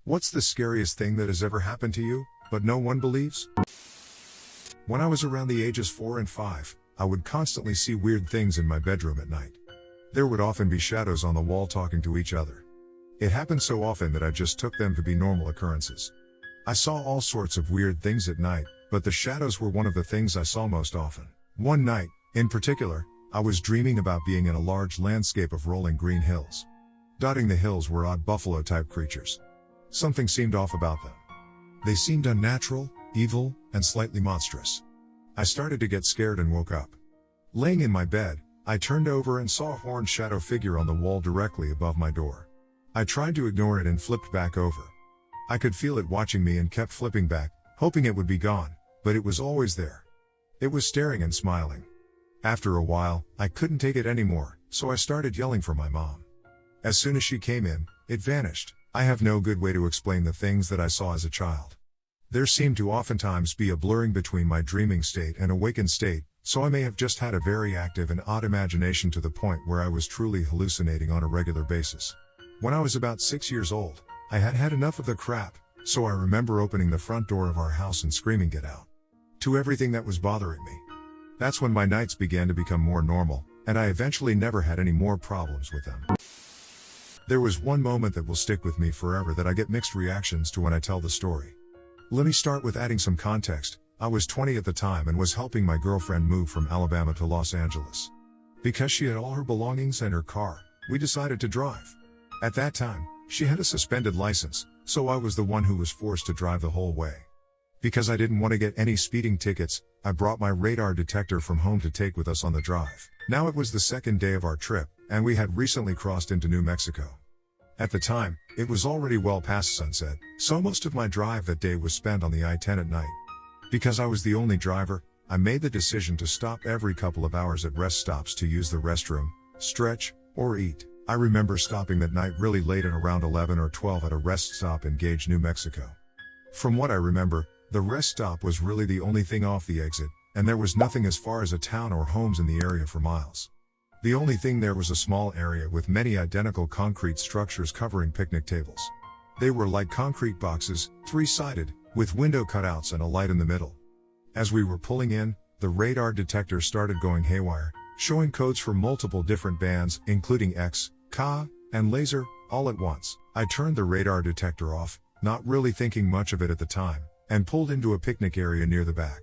What's the scariest thing that has ever happened to you, but no one believes? When I was around the ages 4 and 5, I would constantly see weird things in my bedroom at night. There would often be shadows on the wall talking to each other. It happened so often that I just took them to be normal occurrences. I saw all sorts of weird things at night, but the shadows were one of the things I saw most often. One night, in particular, I was dreaming about being in a large landscape of rolling green hills. Dotting the hills were odd buffalo-type creatures. Something seemed off about them. They seemed unnatural, evil, and slightly monstrous. I started to get scared and woke up. Laying in my bed, I turned over and saw a horned shadow figure on the wall directly above my door. I tried to ignore it and flipped back over. I could feel it watching me and kept flipping back, hoping it would be gone, but it was always there. It was staring and smiling. After a while, I couldn't take it anymore, so I started yelling for my mom. As soon as she came in, it vanished. I have no good way to explain the things that I saw as a child. There seemed to oftentimes be a blurring between my dreaming state and awakened state, so I may have just had a very active and odd imagination to the point where I was truly hallucinating on a regular basis. When I was about 6 years old, I had had enough of the crap, so I remember opening the front door of our house and screaming "Get out!" to everything that was bothering me. That's when my nights began to become more normal, and I eventually never had any more problems with them. There was one moment that will stick with me forever that I get mixed reactions to when I tell the story. Let me start with adding some context. I was 20 at the time and was helping my girlfriend move from Alabama to Los Angeles. Because she had all her belongings and her car, we decided to drive. At that time, she had a suspended license, so I was the one who was forced to drive the whole way. Because I didn't want to get any speeding tickets, I brought my radar detector from home to take with us on the drive. Now it was the second day of our trip, and we had recently crossed into New Mexico. At the time, it was already well past sunset, so most of my drive that day was spent on the I-10 at night. Because I was the only driver, I made the decision to stop every couple of hours at rest stops to use the restroom, stretch, or eat. I remember stopping that night really late at around 11 or 12 at a rest stop in Gage, New Mexico. From what I remember, the rest stop was really the only thing off the exit, and there was nothing as far as a town or homes in the area for miles. The only thing there was a small area with many identical concrete structures covering picnic tables. They were like concrete boxes, 3-sided, with window cutouts and a light in the middle. As we were pulling in, the radar detector started going haywire, showing codes for multiple different bands, including X, Ka, and laser, all at once. I turned the radar detector off, not really thinking much of it at the time, and pulled into a picnic area near the back.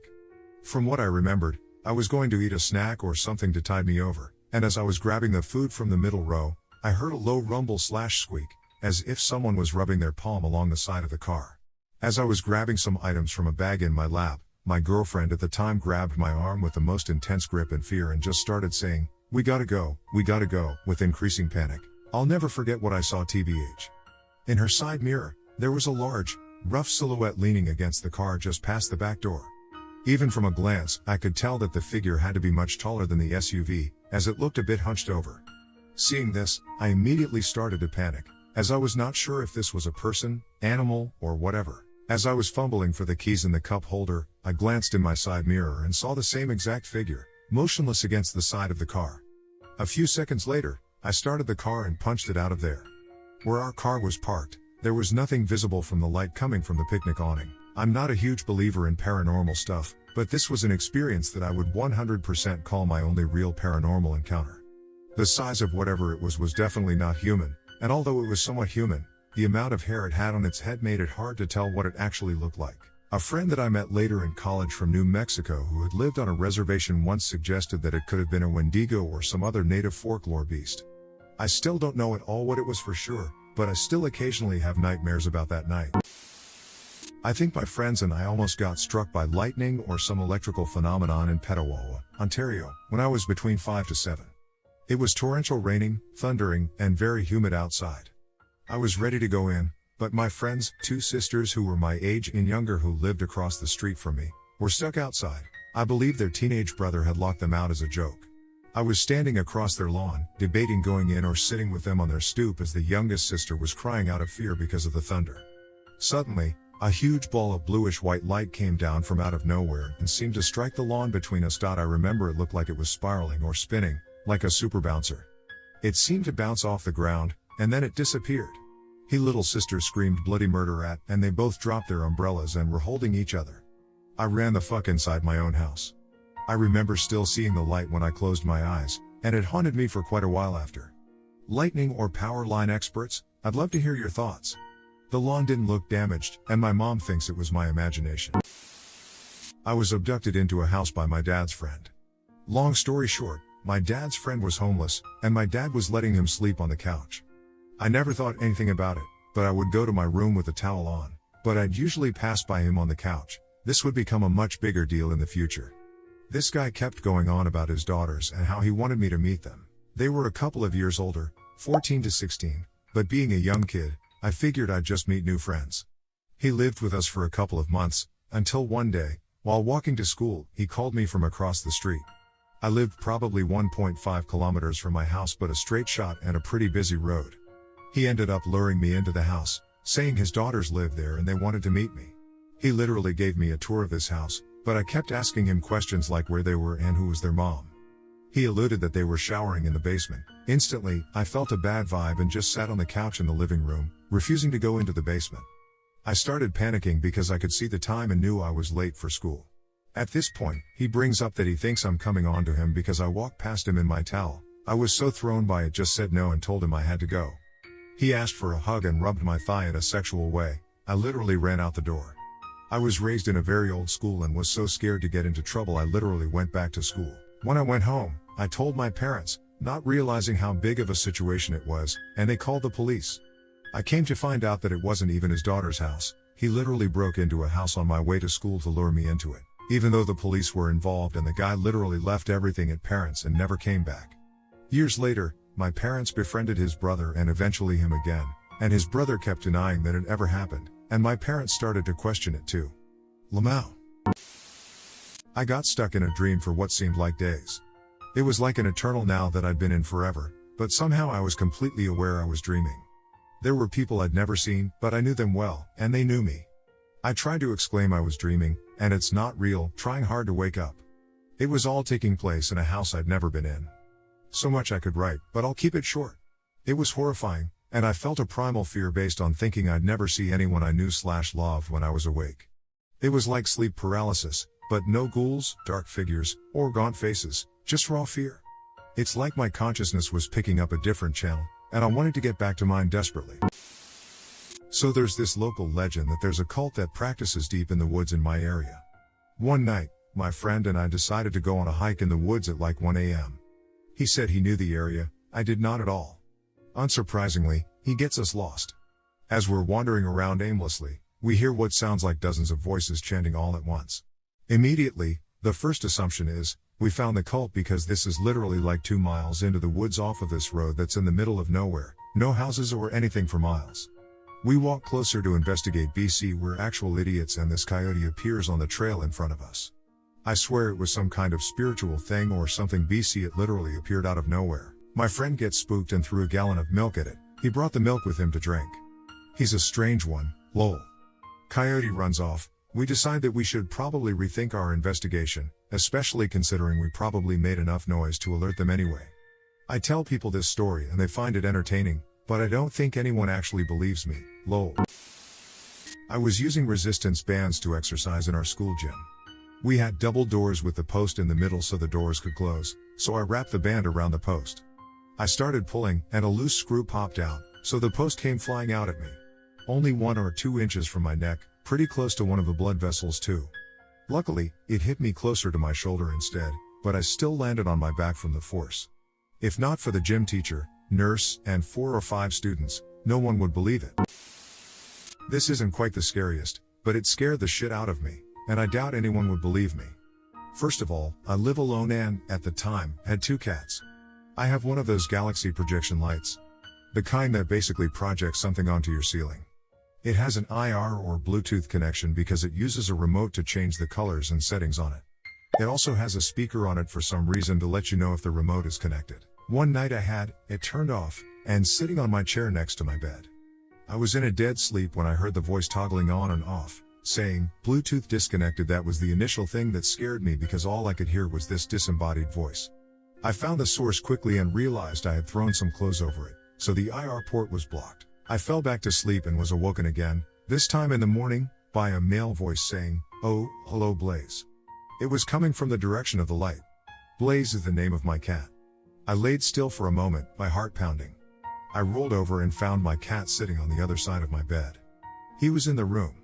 From what I remembered, I was going to eat a snack or something to tide me over, and as I was grabbing the food from the middle row, I heard a low rumble/squeak, as if someone was rubbing their palm along the side of the car. As I was grabbing some items from a bag in my lap, my girlfriend at the time grabbed my arm with the most intense grip and fear and just started saying, we gotta go," with increasing panic. I'll never forget what I saw tbh. In her side mirror, there was a large, rough silhouette leaning against the car just past the back door. Even from a glance, I could tell that the figure had to be much taller than the SUV, as it looked a bit hunched over. Seeing this, I immediately started to panic, as I was not sure if this was a person, animal, or whatever. As I was fumbling for the keys in the cup holder, I glanced in my side mirror and saw the same exact figure, motionless against the side of the car. A few seconds later, I started the car and punched it out of there. Where our car was parked, there was nothing visible from the light coming from the picnic awning. I'm not a huge believer in paranormal stuff, but this was an experience that I would 100% call my only real paranormal encounter. The size of whatever it was definitely not human, and although it was somewhat human, the amount of hair it had on its head made it hard to tell what it actually looked like. A friend that I met later in college from New Mexico who had lived on a reservation once suggested that it could have been a Wendigo or some other native folklore beast. I still don't know at all what it was for sure, but I still occasionally have nightmares about that night. I think my friends and I almost got struck by lightning or some electrical phenomenon in Petawawa, Ontario, when I was between 5 to 7. It was torrential raining, thundering, and very humid outside. I was ready to go in, but my friends, 2 sisters who were my age and younger who lived across the street from me, were stuck outside. I believe their teenage brother had locked them out as a joke. I was standing across their lawn, debating going in or sitting with them on their stoop as the youngest sister was crying out of fear because of the thunder. Suddenly, a huge ball of bluish-white light came down from out of nowhere and seemed to strike the lawn between us. I remember it looked like it was spiraling or spinning, like a super bouncer. It seemed to bounce off the ground, and then it disappeared. His little sister screamed bloody murder at, and they both dropped their umbrellas and were holding each other. I ran the fuck inside my own house. I remember still seeing the light when I closed my eyes, and it haunted me for quite a while after. Lightning or power line experts, I'd love to hear your thoughts. The lawn didn't look damaged, and my mom thinks it was my imagination. I was abducted into a house by my dad's friend. Long story short, my dad's friend was homeless, and my dad was letting him sleep on the couch. I never thought anything about it, but I would go to my room with a towel on, but I'd usually pass by him on the couch. This would become a much bigger deal in the future. This guy kept going on about his daughters and how he wanted me to meet them. They were a couple of years older, 14 to 16, but being a young kid, I figured I'd just meet new friends. He lived with us for a couple of months, until one day, while walking to school, he called me from across the street. I lived probably 1.5 kilometers from my house, but a straight shot and a pretty busy road. He ended up luring me into the house, saying his daughters lived there and they wanted to meet me. He literally gave me a tour of his house, but I kept asking him questions like where they were and who was their mom. He alluded that they were showering in the basement. Instantly, I felt a bad vibe and just sat on the couch in the living room, refusing to go into the basement. I started panicking because I could see the time and knew I was late for school. At this point, he brings up that he thinks I'm coming on to him because I walked past him in my towel. I was so thrown by it, just said no and told him I had to go. He asked for a hug and rubbed my thigh in a sexual way. I literally ran out the door. I was raised in a very old school and was so scared to get into trouble I literally went back to school. When I went home, I told my parents, not realizing how big of a situation it was, and they called the police. I came to find out that it wasn't even his daughter's house. He literally broke into a house on my way to school to lure me into it. Even though the police were involved and the guy literally left everything at parents and never came back. Years later, my parents befriended his brother and eventually him again, and his brother kept denying that it ever happened, and my parents started to question it too. Lamau. I got stuck in a dream for what seemed like days. It was like an eternal now that I'd been in forever, but somehow I was completely aware I was dreaming. There were people I'd never seen, but I knew them well, and they knew me. I tried to explain I was dreaming, and it's not real, trying hard to wake up. It was all taking place in a house I'd never been in. So much I could write, but I'll keep it short. It was horrifying, and I felt a primal fear based on thinking I'd never see anyone I knew/loved when I was awake. It was like sleep paralysis, but no ghouls, dark figures, or gaunt faces, just raw fear. It's like my consciousness was picking up a different channel, and I wanted to get back to mine desperately. So there's this local legend that there's a cult that practices deep in the woods in my area. One night, my friend and I decided to go on a hike in the woods at like 1 a.m. He said he knew the area, I did not at all. Unsurprisingly, he gets us lost. As we're wandering around aimlessly, we hear what sounds like dozens of voices chanting all at once. Immediately, the first assumption is, we found the cult because this is literally like 2 miles into the woods off of this road that's in the middle of nowhere, no houses or anything for miles. We walk closer to investigate. We're actual idiots and this coyote appears on the trail in front of us. I swear it was some kind of spiritual thing or something. It literally appeared out of nowhere. My friend gets spooked and threw a gallon of milk at it. He brought the milk with him to drink. He's a strange one, lol. Coyote runs off. We decide that we should probably rethink our investigation, especially considering we probably made enough noise to alert them anyway. I tell people this story and they find it entertaining, but I don't think anyone actually believes me, lol. I was using resistance bands to exercise in our school gym. We had double doors with the post in the middle so the doors could close, so I wrapped the band around the post. I started pulling, and a loose screw popped out, so the post came flying out at me. Only 1 or 2 inches from my neck, pretty close to one of the blood vessels too. Luckily, it hit me closer to my shoulder instead, but I still landed on my back from the force. If not for the gym teacher, nurse, and 4 or 5 students, no one would believe it. This isn't quite the scariest, but it scared the shit out of me, and I doubt anyone would believe me. First of all, I live alone and, at the time, had 2 cats. I have one of those galaxy projection lights. The kind that basically projects something onto your ceiling. It has an IR or Bluetooth connection because it uses a remote to change the colors and settings on it. It also has a speaker on it for some reason to let you know if the remote is connected. One night I had it turned off, and sitting on my chair next to my bed. I was in a dead sleep when I heard the voice toggling on and off, saying, Bluetooth disconnected. That was the initial thing that scared me because all I could hear was this disembodied voice. I found the source quickly and realized I had thrown some clothes over it, so the IR port was blocked. I fell back to sleep and was awoken again, this time in the morning, by a male voice saying, "Oh, hello Blaze." It was coming from the direction of the light. Blaze is the name of my cat. I laid still for a moment, my heart pounding. I rolled over and found my cat sitting on the other side of my bed. He was in the room.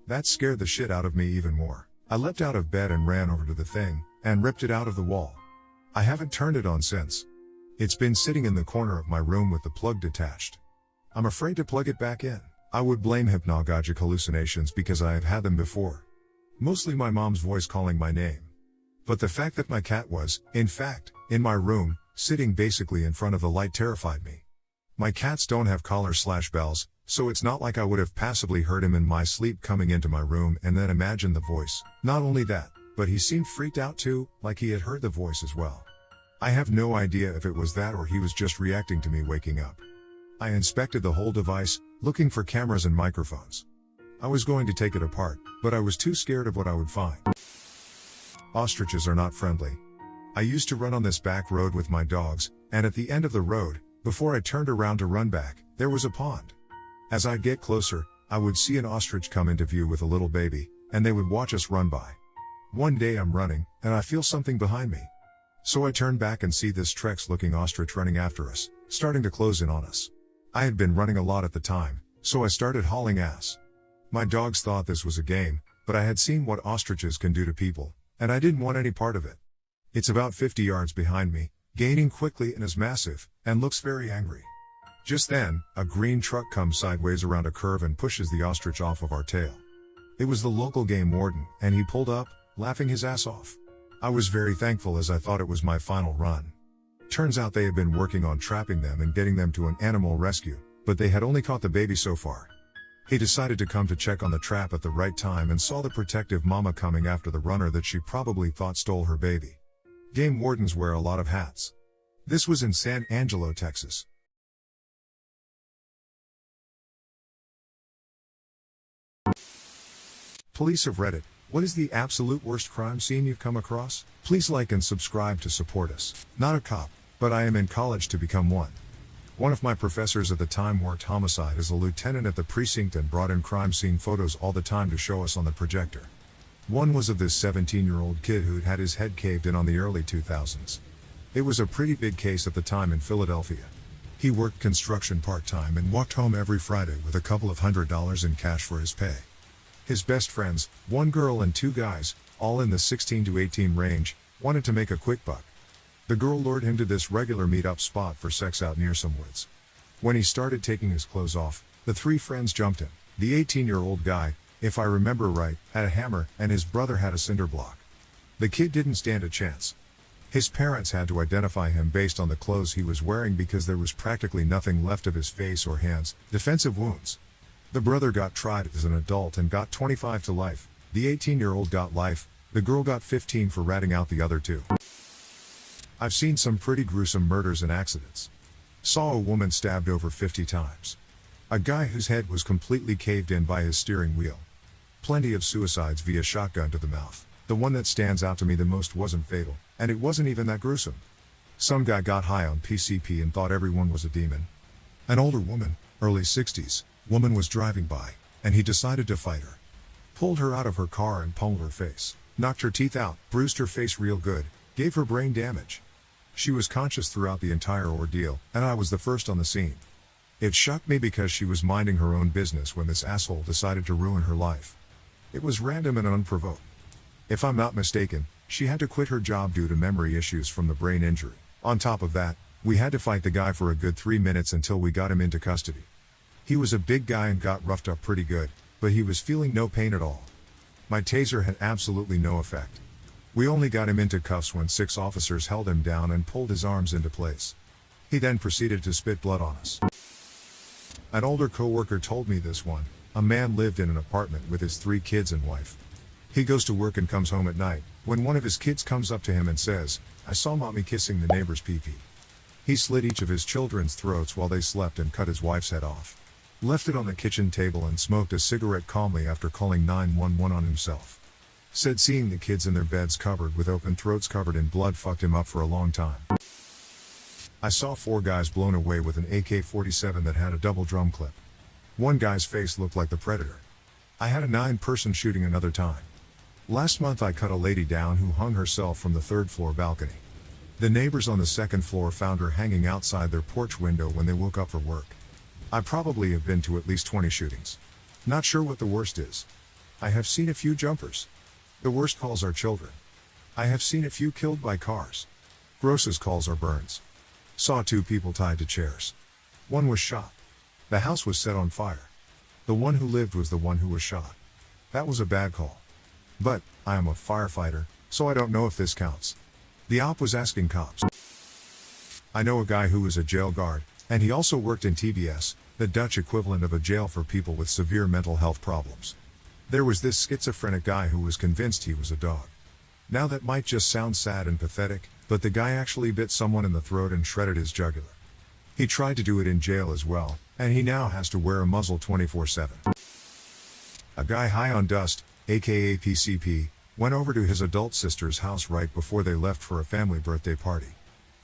That scared the shit out of me even more. I leapt out of bed and ran over to the thing, and ripped it out of the wall. I haven't turned it on since. It's been sitting in the corner of my room with the plug detached. I'm afraid to plug it back in. I would blame hypnagogic hallucinations because I have had them before. Mostly my mom's voice calling my name. But the fact that my cat was, in fact, in my room, sitting basically in front of the light terrified me. My cats don't have collars/bells, so it's not like I would have passively heard him in my sleep coming into my room and then imagined the voice. Not only that, but he seemed freaked out too, like he had heard the voice as well. I have no idea if it was that or he was just reacting to me waking up. I inspected the whole device, looking for cameras and microphones. I was going to take it apart, but I was too scared of what I would find. Ostriches are not friendly. I used to run on this back road with my dogs, and at the end of the road, before I turned around to run back, there was a pond. As I'd get closer, I would see an ostrich come into view with a little baby, and they would watch us run by. One day I'm running, and I feel something behind me. So I turn back and see this Trex-looking ostrich running after us, starting to close in on us. I had been running a lot at the time, so I started hauling ass. My dogs thought this was a game, but I had seen what ostriches can do to people, and I didn't want any part of it. It's about 50 yards behind me, gaining quickly and is massive, and looks very angry. Just then, a green truck comes sideways around a curve and pushes the ostrich off of our tail. It was the local game warden, and he pulled up, laughing his ass off. I was very thankful as I thought it was my final run. Turns out they had been working on trapping them and getting them to an animal rescue, but they had only caught the baby so far. He decided to come to check on the trap at the right time and saw the protective mama coming after the runner that she probably thought stole her baby. Game wardens wear a lot of hats. This was in San Angelo, Texas. Police of Reddit, what is the absolute worst crime scene you've come across? Please like and subscribe to support us. Not a cop, but I am in college to become one. One of my professors at the time worked homicide as a lieutenant at the precinct and brought in crime scene photos all the time to show us on the projector. One was of this 17-year-old kid who'd had his head caved in on the early 2000s. It was a pretty big case at the time in Philadelphia. He worked construction part-time and walked home every Friday with a couple of $100 in cash for his pay. His best friends, one girl and two guys, all in the 16 to 18 range, wanted to make a quick buck. The girl lured him to this regular meet-up spot for sex out near some woods. When he started taking his clothes off, the three friends jumped him. The 18-year-old guy, if I remember right, had a hammer, and his brother had a cinder block. The kid didn't stand a chance. His parents had to identify him based on the clothes he was wearing because there was practically nothing left of his face or hands, defensive wounds. The brother got tried as an adult and got 25 to life, the 18-year-old got life, the girl got 15 for ratting out the other two. I've seen some pretty gruesome murders and accidents. Saw a woman stabbed over 50 times. A guy whose head was completely caved in by his steering wheel. Plenty of suicides via shotgun to the mouth. The one that stands out to me the most wasn't fatal, and it wasn't even that gruesome. Some guy got high on PCP and thought everyone was a demon. An older woman, early 60s, woman was driving by, and he decided to fight her. Pulled her out of her car and pummeled her face, knocked her teeth out, bruised her face real good, gave her brain damage. She was conscious throughout the entire ordeal, and I was the first on the scene. It shocked me because she was minding her own business when this asshole decided to ruin her life. It was random and unprovoked. If I'm not mistaken, she had to quit her job due to memory issues from the brain injury. On top of that, we had to fight the guy for a good 3 minutes until we got him into custody. He was a big guy and got roughed up pretty good, but he was feeling no pain at all. My taser had absolutely no effect. We only got him into cuffs when 6 officers held him down and pulled his arms into place. He then proceeded to spit blood on us. An older coworker told me this one. A man lived in an apartment with his 3 kids and wife. He goes to work and comes home at night, when one of his kids comes up to him and says, "I saw mommy kissing the neighbor's pee-pee." He slit each of his children's throats while they slept and cut his wife's head off. Left it on the kitchen table and smoked a cigarette calmly after calling 911 on himself. Said seeing the kids in their beds covered with open throats covered in blood fucked him up for a long time. I saw 4 guys blown away with an AK-47 that had a double drum clip. One guy's face looked like the Predator. I had a 9-person shooting another time. Last month I cut a lady down who hung herself from the 3rd floor balcony. The neighbors on the 2nd floor found her hanging outside their porch window when they woke up for work. I probably have been to at least 20 shootings. Not sure what the worst is. I have seen a few jumpers. The worst calls are children. I have seen a few killed by cars. Grossest calls are burns. Saw 2 people tied to chairs. One was shot. The house was set on fire. The one who lived was the one who was shot. That was a bad call. But, I am a firefighter, so I don't know if this counts. The op was asking cops. I know a guy who was a jail guard, and he also worked in TBS, the Dutch equivalent of a jail for people with severe mental health problems. There was this schizophrenic guy who was convinced he was a dog. Now that might just sound sad and pathetic, but the guy actually bit someone in the throat and shredded his jugular. He tried to do it in jail as well, and he now has to wear a muzzle 24/7. A guy high on dust, aka PCP, went over to his adult sister's house right before they left for a family birthday party.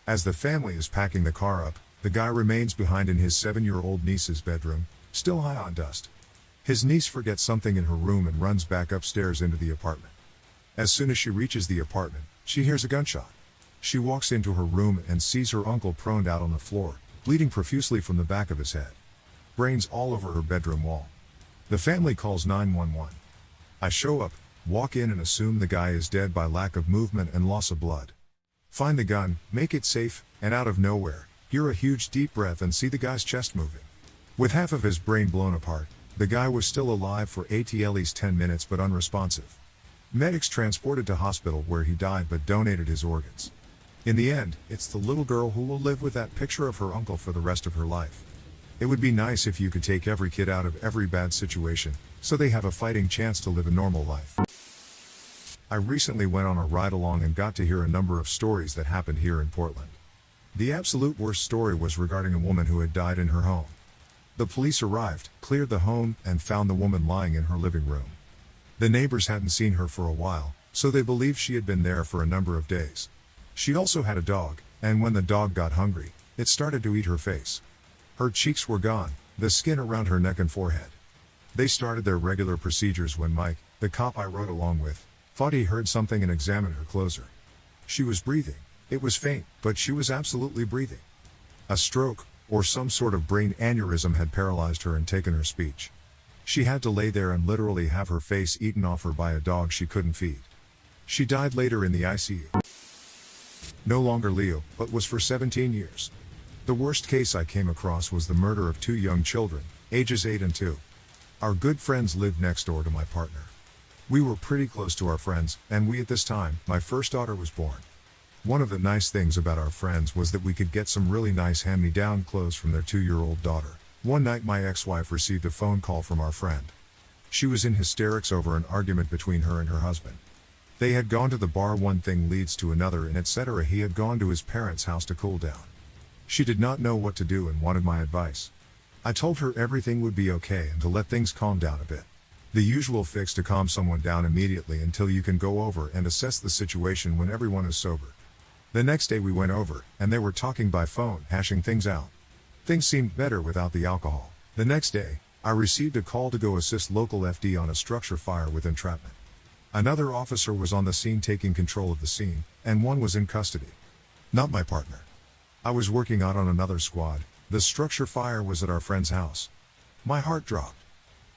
As the family is packing the car up, the guy remains behind in his 7-year-old niece's bedroom, still high on dust. His niece forgets something in her room and runs back upstairs into the apartment. As soon as she reaches the apartment, she hears a gunshot. She walks into her room and sees her uncle proned out on the floor, bleeding profusely from the back of his head. Brains all over her bedroom wall. The family calls 911. I show up, walk in and assume the guy is dead by lack of movement and loss of blood. Find the gun, make it safe, and out of nowhere, hear a huge deep breath and see the guy's chest moving. With half of his brain blown apart, the guy was still alive for at least 10 minutes but unresponsive. Medics transported to hospital where he died but donated his organs. In the end, it's the little girl who will live with that picture of her uncle for the rest of her life. It would be nice if you could take every kid out of every bad situation, so they have a fighting chance to live a normal life. I recently went on a ride-along and got to hear a number of stories that happened here in Portland. The absolute worst story was regarding a woman who had died in her home. The police arrived, cleared the home, and found the woman lying in her living room. The neighbors hadn't seen her for a while, so they believed she had been there for a number of days. She also had a dog, and when the dog got hungry, it started to eat her face. Her cheeks were gone, the skin around her neck and forehead. They started their regular procedures when Mike, the cop I rode along with, thought he heard something and examined her closer. She was breathing. It was faint, but she was absolutely breathing. A stroke, or some sort of brain aneurysm had paralyzed her and taken her speech. She had to lay there and literally have her face eaten off her by a dog she couldn't feed. She died later in the ICU. No longer Leo, but was for 17 years. The worst case I came across was the murder of 2 young children, ages 8 and 2. Our good friends lived next door to my partner. We were pretty close to our friends, and at this time, my first daughter was born. One of the nice things about our friends was that we could get some really nice hand-me-down clothes from their 2-year-old daughter. One night my ex-wife received a phone call from our friend. She was in hysterics over an argument between her and her husband. They had gone to the bar, one thing leads to another and etc. He had gone to his parents' house to cool down. She did not know what to do and wanted my advice. I told her everything would be okay and to let things calm down a bit. The usual fix to calm someone down immediately until you can go over and assess the situation when everyone is sober. The next day we went over, and they were talking by phone, hashing things out. Things seemed better without the alcohol. The next day, I received a call to go assist local FD on a structure fire with entrapment. Another officer was on the scene taking control of the scene, and one was in custody. Not my partner. I was working out on another squad. The structure fire was at our friend's house. My heart dropped.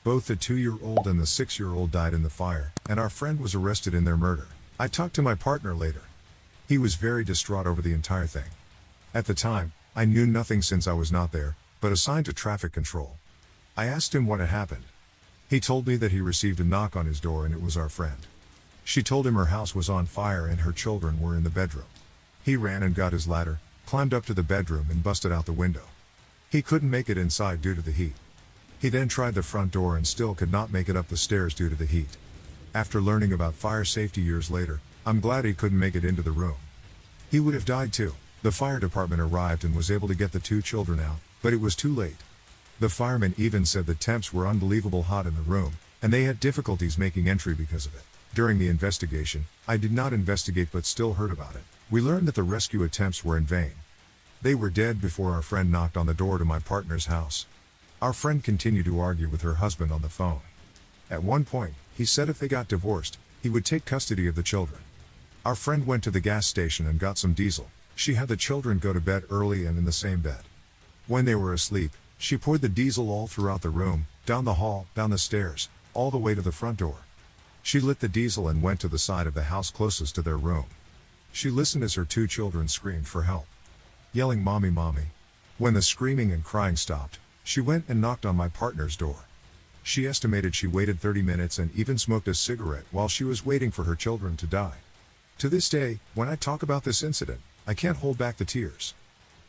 Both the 2-year-old and the 6-year-old died in the fire, and our friend was arrested in their murder. I talked to my partner later. He was very distraught over the entire thing. At the time, I knew nothing since I was not there, but assigned to traffic control. I asked him what had happened. He told me that he received a knock on his door and it was our friend. She told him her house was on fire and her children were in the bedroom. He ran and got his ladder, climbed up to the bedroom and busted out the window. He couldn't make it inside due to the heat. He then tried the front door and still could not make it up the stairs due to the heat. After learning about fire safety years later, I'm glad he couldn't make it into the room. He would have died too. The fire department arrived and was able to get the 2 children out, but it was too late. The firemen even said the temps were unbelievable hot in the room, and they had difficulties making entry because of it. During the investigation, I did not investigate but still heard about it. We learned that the rescue attempts were in vain. They were dead before our friend knocked on the door to my partner's house. Our friend continued to argue with her husband on the phone. At one point, he said if they got divorced, he would take custody of the children. Our friend went to the gas station and got some diesel. She had the children go to bed early and in the same bed. When they were asleep, she poured the diesel all throughout the room, down the hall, down the stairs, all the way to the front door. She lit the diesel and went to the side of the house closest to their room. She listened as her 2 children screamed for help, yelling "Mommy, Mommy." When the screaming and crying stopped, she went and knocked on my partner's door. She estimated she waited 30 minutes and even smoked a cigarette while she was waiting for her children to die. To this day, when I talk about this incident, I can't hold back the tears.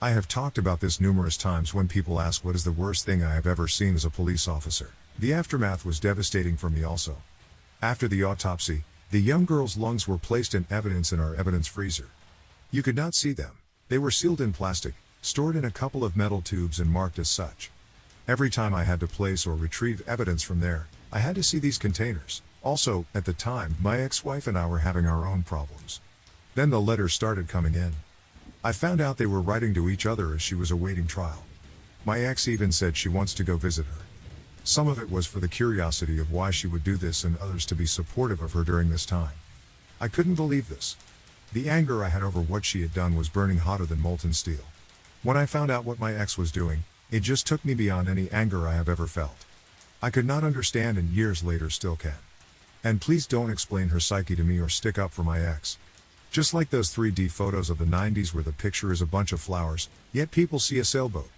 I have talked about this numerous times when people ask what is the worst thing I have ever seen as a police officer. The aftermath was devastating for me also. After the autopsy, the young girl's lungs were placed in evidence in our evidence freezer. You could not see them. They were sealed in plastic, stored in a couple of metal tubes and marked as such. Every time I had to place or retrieve evidence from there, I had to see these containers. Also, at the time, my ex-wife and I were having our own problems. Then the letters started coming in. I found out they were writing to each other as she was awaiting trial. My ex even said she wants to go visit her. Some of it was for the curiosity of why she would do this and others to be supportive of her during this time. I couldn't believe this. The anger I had over what she had done was burning hotter than molten steel. When I found out what my ex was doing, it just took me beyond any anger I have ever felt. I could not understand and years later still can. And please don't explain her psyche to me or stick up for my ex. Just like those 3D photos of the 90s where the picture is a bunch of flowers, yet people see a sailboat.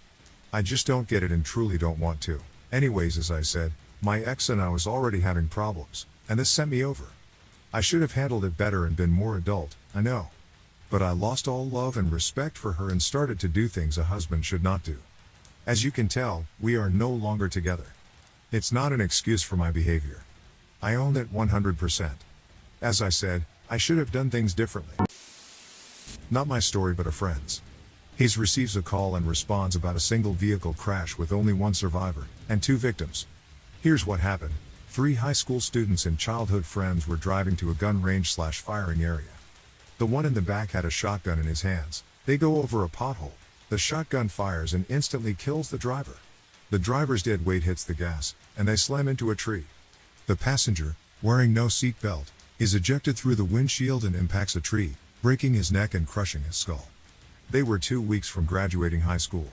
I just don't get it and truly don't want to. Anyways, as I said, my ex and I was already having problems, and this sent me over. I should have handled it better and been more adult, I know. But I lost all love and respect for her and started to do things a husband should not do. As you can tell, we are no longer together. It's not an excuse for my behavior. I own it 100%. As I said, I should have done things differently. Not my story but a friend's. He receives a call and responds about a single vehicle crash with only 1 survivor and 2 victims. Here's what happened. 3 high school students and childhood friends were driving to a gun range/firing area. The one in the back had a shotgun in his hands. They go over a pothole. The shotgun fires and instantly kills the driver. The driver's dead weight hits the gas, and they slam into a tree. The passenger, wearing no seat belt, is ejected through the windshield and impacts a tree, breaking his neck and crushing his skull. They were 2 weeks from graduating high school.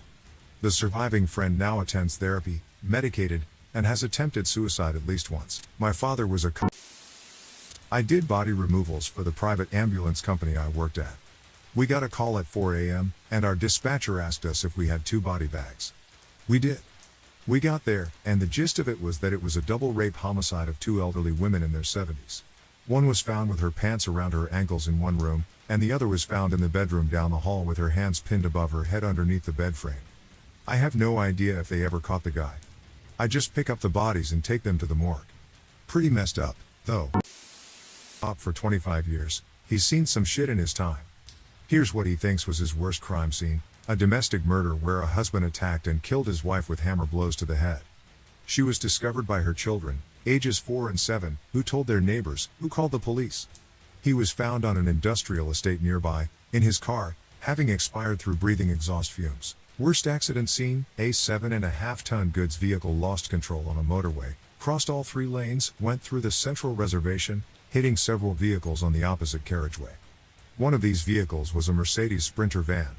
The surviving friend now attends therapy, medicated, and has attempted suicide at least once. My father was a I did body removals for the private ambulance company I worked at. We got a call at 4 a.m., and our dispatcher asked us if we had 2 body bags. We did. We got there, and the gist of it was that it was a double rape homicide of 2 elderly women in their 70s. One was found with her pants around her ankles in one room, and the other was found in the bedroom down the hall with her hands pinned above her head underneath the bed frame. I have no idea if they ever caught the guy. I just pick up the bodies and take them to the morgue. Pretty messed up, though. For 25 years, he's seen some shit in his time. Here's what he thinks was his worst crime scene: a domestic murder where a husband attacked and killed his wife with hammer blows to the head. She was discovered by her children, ages 4 and 7, who told their neighbors, who called the police. He was found on an industrial estate nearby, in his car, having expired through breathing exhaust fumes. Worst accident scene: a 7.5-ton goods vehicle lost control on a motorway, crossed all 3 lanes, went through the central reservation, hitting several vehicles on the opposite carriageway. One of these vehicles was a Mercedes Sprinter van.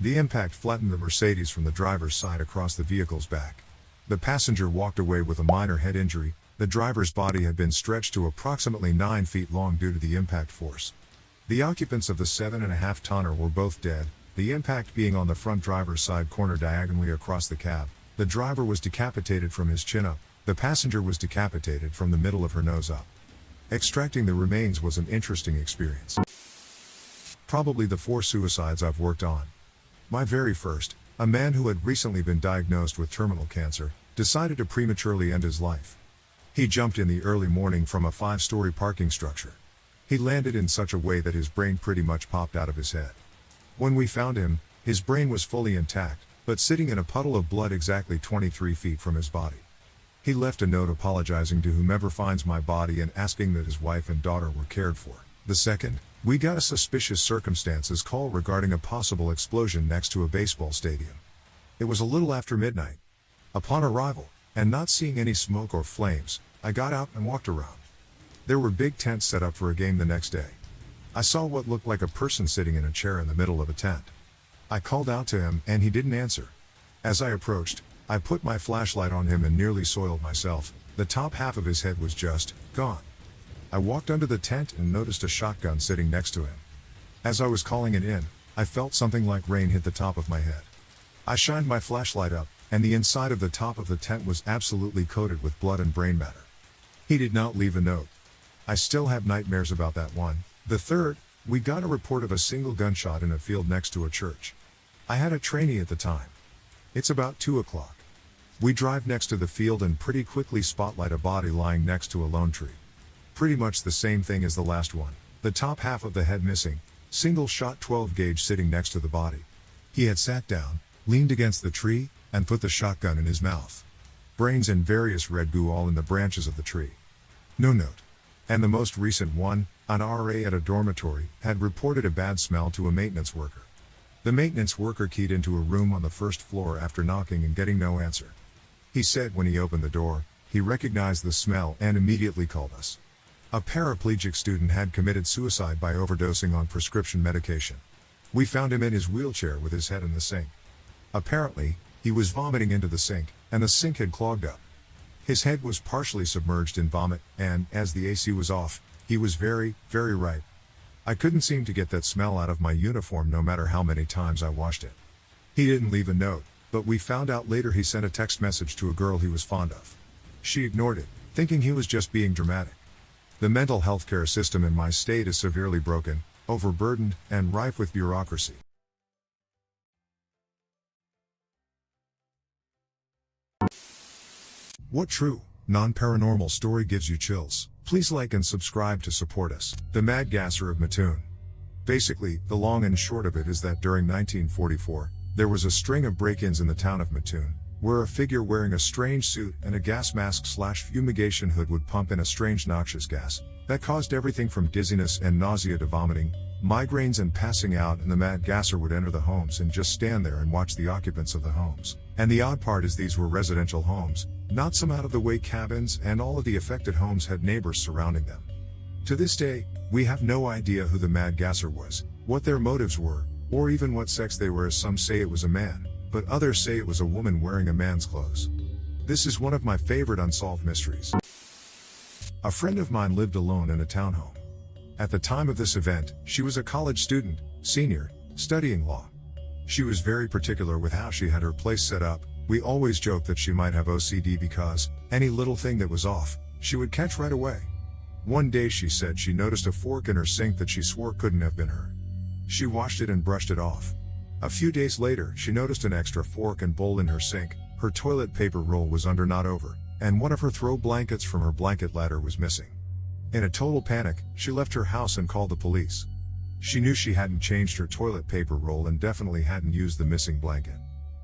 The impact flattened the Mercedes from the driver's side across the vehicle's back. The passenger walked away with a minor head injury. The driver's body had been stretched to approximately 9 feet long due to the impact force. The occupants of the 7.5-tonner were both dead, the impact being on the front driver's side corner diagonally across the cab. The driver was decapitated from his chin up. The passenger was decapitated from the middle of her nose up. Extracting the remains was an interesting experience. Probably the 4 suicides I've worked on. My very first, a man who had recently been diagnosed with terminal cancer, decided to prematurely end his life. He jumped in the early morning from a 5-story parking structure. He landed in such a way that his brain pretty much popped out of his head. When we found him, his brain was fully intact, but sitting in a puddle of blood exactly 23 feet from his body. He left a note apologizing to whomever finds my body and asking that his wife and daughter were cared for. The second, we got a suspicious circumstances call regarding a possible explosion next to a baseball stadium. It was a little after midnight. Upon arrival, and not seeing any smoke or flames, I got out and walked around. There were big tents set up for a game the next day. I saw what looked like a person sitting in a chair in the middle of a tent. I called out to him and he didn't answer. As I approached, I put my flashlight on him and nearly soiled myself. The top half of his head was just gone. I walked under the tent and noticed a shotgun sitting next to him. As I was calling it in, I felt something like rain hit the top of my head. I shined my flashlight up, and the inside of the top of the tent was absolutely coated with blood and brain matter. He did not leave a note. I still have nightmares about that one. The third, we got a report of a single gunshot in a field next to a church. I had a trainee at the time. It's about 2 o'clock. We drive next to the field and pretty quickly spotlight a body lying next to a lone tree. Pretty much the same thing as the last one. The top half of the head missing, single shot 12 gauge sitting next to the body. He had sat down, leaned against the tree, and put the shotgun in his mouth. Brains and various red goo all in the branches of the tree. No note. And the most recent one, an RA at a dormitory, had reported a bad smell to a maintenance worker. The maintenance worker keyed into a room on the first floor after knocking and getting no answer. He said when he opened the door, he recognized the smell and immediately called us. A paraplegic student had committed suicide by overdosing on prescription medication. We found him in his wheelchair with his head in the sink. Apparently, he was vomiting into the sink, and the sink had clogged up. His head was partially submerged in vomit, and, as the AC was off, he was very, very ripe. I couldn't seem to get that smell out of my uniform no matter how many times I washed it. He didn't leave a note, but we found out later he sent a text message to a girl he was fond of. She ignored it, thinking he was just being dramatic. The mental health care system in my state is severely broken, overburdened, and rife with bureaucracy. What true, non-paranormal story gives you chills? Please like and subscribe to support us. The Mad Gasser of Mattoon. Basically, the long and short of it is that during 1944, there was a string of break-ins in the town of Mattoon, where a figure wearing a strange suit and a gas mask/fumigation hood would pump in a strange noxious gas that caused everything from dizziness and nausea to vomiting, migraines and passing out, and the Mad Gasser would enter the homes and just stand there and watch the occupants of the homes. And the odd part is these were residential homes, not some out-of-the-way cabins, and all of the affected homes had neighbors surrounding them. To this day, we have no idea who the Mad Gasser was, what their motives were, or even what sex they were, as some say it was a man, but others say it was a woman wearing a man's clothes. This is one of my favorite unsolved mysteries. A friend of mine lived alone in a townhome. At the time of this event, she was a college student, senior, studying law. She was very particular with how she had her place set up. We always joked that she might have OCD because any little thing that was off, she would catch right away. One day she said she noticed a fork in her sink that she swore couldn't have been her. She washed it and brushed it off. A few days later, she noticed an extra fork and bowl in her sink. Her toilet paper roll was under, not over, and one of her throw blankets from her blanket ladder was missing. In a total panic, she left her house and called the police. She knew she hadn't changed her toilet paper roll and definitely hadn't used the missing blanket.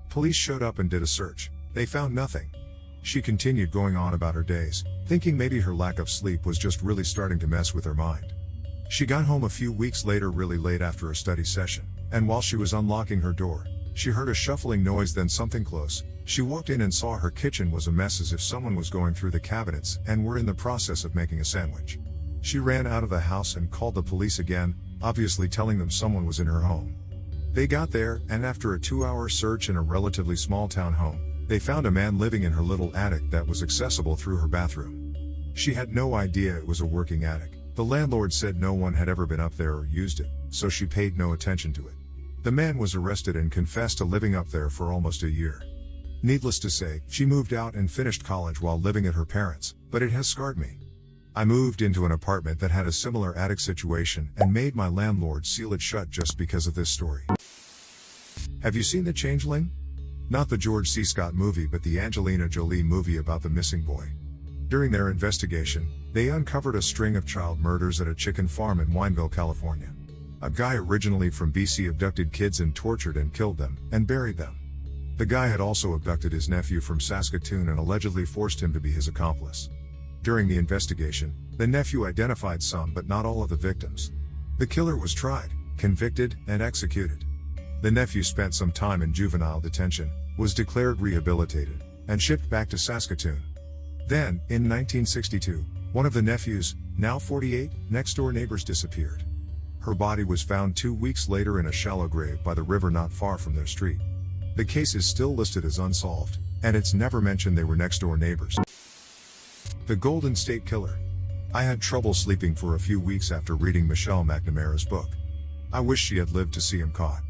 Police showed up and did a search. They found nothing. She continued going on about her days, thinking maybe her lack of sleep was just really starting to mess with her mind. She got home a few weeks later really late after a study session, and while she was unlocking her door, she heard a shuffling noise, then something close. She walked in and saw her kitchen was a mess, as if someone was going through the cabinets and were in the process of making a sandwich. She ran out of the house and called the police again, obviously telling them someone was in her home. They got there, and after a 2-hour search in a relatively small town home, they found a man living in her little attic that was accessible through her bathroom. She had no idea it was a working attic. The landlord said no one had ever been up there or used it, so she paid no attention to it. The man was arrested and confessed to living up there for almost a year. Needless to say, she moved out and finished college while living at her parents', but it has scarred me. I moved into an apartment that had a similar attic situation and made my landlord seal it shut just because of this story. Have you seen The Changeling? Not the George C. Scott movie, but the Angelina Jolie movie about the missing boy. During their investigation, they uncovered a string of child murders at a chicken farm in Wineville, California. A guy originally from BC abducted kids and tortured and killed them, and buried them. The guy had also abducted his nephew from Saskatoon and allegedly forced him to be his accomplice. During the investigation, the nephew identified some but not all of the victims. The killer was tried, convicted, and executed. The nephew spent some time in juvenile detention, was declared rehabilitated, and shipped back to Saskatoon. Then, in 1962, one of the nephews, now 48, next-door neighbors disappeared. Her body was found 2 weeks later in a shallow grave by the river not far from their street. The case is still listed as unsolved, and it's never mentioned they were next-door neighbors. The Golden State Killer. I had trouble sleeping for a few weeks after reading Michelle McNamara's book. I wish she had lived to see him caught.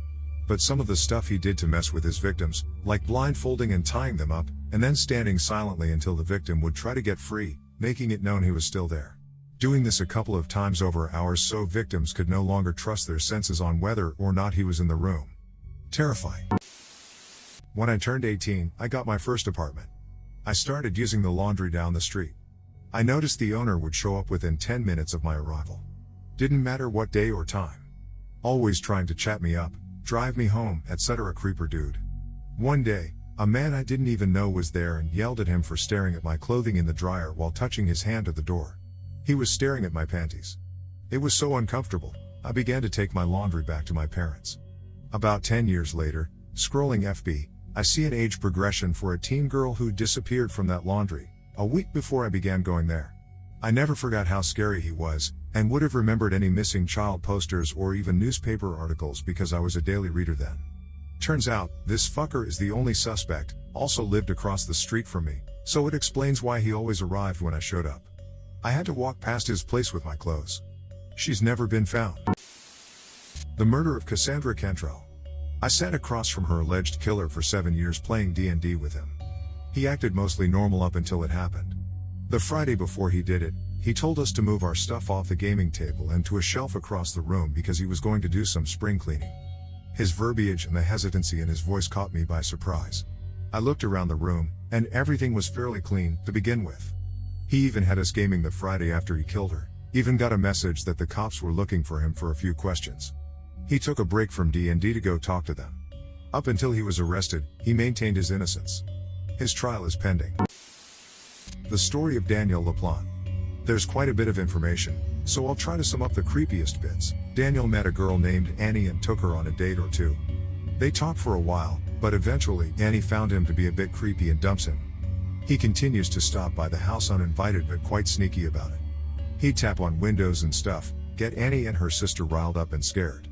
But some of the stuff he did to mess with his victims, like blindfolding and tying them up, and then standing silently until the victim would try to get free, making it known he was still there. Doing this a couple of times over hours so victims could no longer trust their senses on whether or not he was in the room. Terrifying. When I turned 18, I got my first apartment. I started using the laundry down the street. I noticed the owner would show up within 10 minutes of my arrival. Didn't matter what day or time. Always trying to chat me up, drive me home, etc. Creeper dude. One day, a man I didn't even know was there and yelled at him for staring at my clothing in the dryer while touching his hand at the door. He was staring at my panties. It was so uncomfortable, I began to take my laundry back to my parents. About 10 years later, scrolling FB, I see an age progression for a teen girl who disappeared from that laundry, a week before I began going there. I never forgot how scary he was, and would have remembered any missing child posters or even newspaper articles because I was a daily reader then. Turns out, this fucker is the only suspect, also lived across the street from me, so it explains why he always arrived when I showed up. I had to walk past his place with my clothes. She's never been found. The murder of Cassandra Cantrell. I sat across from her alleged killer for 7 years playing D&D with him. He acted mostly normal up until it happened. The Friday before he did it, he told us to move our stuff off the gaming table and to a shelf across the room because he was going to do some spring cleaning. His verbiage and the hesitancy in his voice caught me by surprise. I looked around the room, and everything was fairly clean to begin with. He even had us gaming the Friday after he killed her, even got a message that the cops were looking for him for a few questions. He took a break from D&D to go talk to them. Up until he was arrested, he maintained his innocence. His trial is pending. The story of Daniel LaPlante. There's quite a bit of information, so I'll try to sum up the creepiest bits. Daniel met a girl named Annie and took her on a date or two. They talked for a while, but eventually Annie found him to be a bit creepy and dumps him. He continues to stop by the house uninvited but quite sneaky about it. He'd tap on windows and stuff, get Annie and her sister riled up and scared.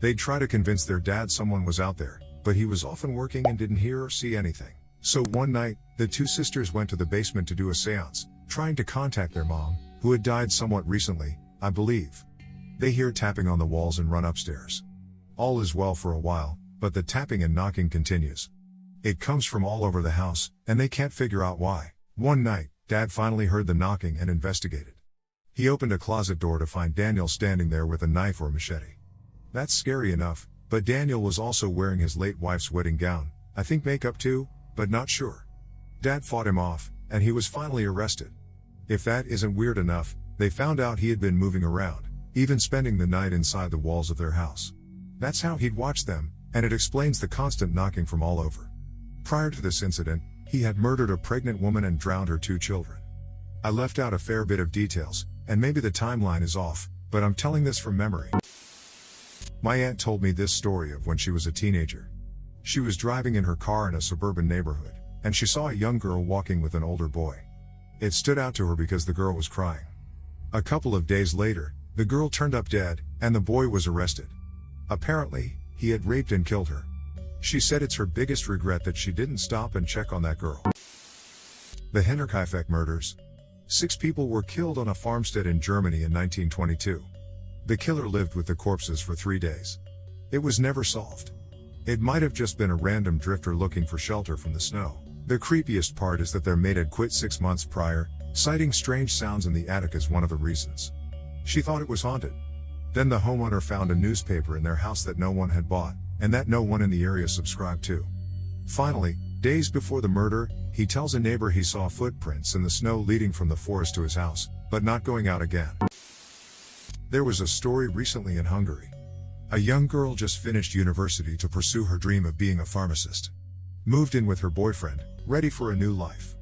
They'd try to convince their dad someone was out there, but he was often working and didn't hear or see anything. So one night, the two sisters went to the basement to do a seance, trying to contact their mom, who had died somewhat recently, I believe. They hear tapping on the walls and run upstairs. All is well for a while, but the tapping and knocking continues. It comes from all over the house, and they can't figure out why. One night, Dad finally heard the knocking and investigated. He opened a closet door to find Daniel standing there with a knife or machete. That's scary enough, but Daniel was also wearing his late wife's wedding gown, I think makeup too, but not sure. Dad fought him off, and he was finally arrested. If that isn't weird enough, they found out he had been moving around, even spending the night inside the walls of their house. That's how he'd watch them, and it explains the constant knocking from all over. Prior to this incident, he had murdered a pregnant woman and drowned her 2 children. I left out a fair bit of details, and maybe the timeline is off, but I'm telling this from memory. My aunt told me this story of when she was a teenager. She was driving in her car in a suburban neighborhood, and she saw a young girl walking with an older boy. It stood out to her because the girl was crying. A couple of days later, the girl turned up dead, and the boy was arrested. Apparently, he had raped and killed her. She said it's her biggest regret that she didn't stop and check on that girl. The Hinterkaifeck murders. 6 people were killed on a farmstead in Germany in 1922. The killer lived with the corpses for 3 days. It was never solved. It might have just been a random drifter looking for shelter from the snow. The creepiest part is that their mate had quit 6 months prior, citing strange sounds in the attic as one of the reasons. She thought it was haunted. Then the homeowner found a newspaper in their house that no one had bought, and that no one in the area subscribed to. Finally, days before the murder, he tells a neighbor he saw footprints in the snow leading from the forest to his house, but not going out again. There was a story recently in Hungary. A young girl just finished university to pursue her dream of being a pharmacist. Moved in with her boyfriend, ready for a new life.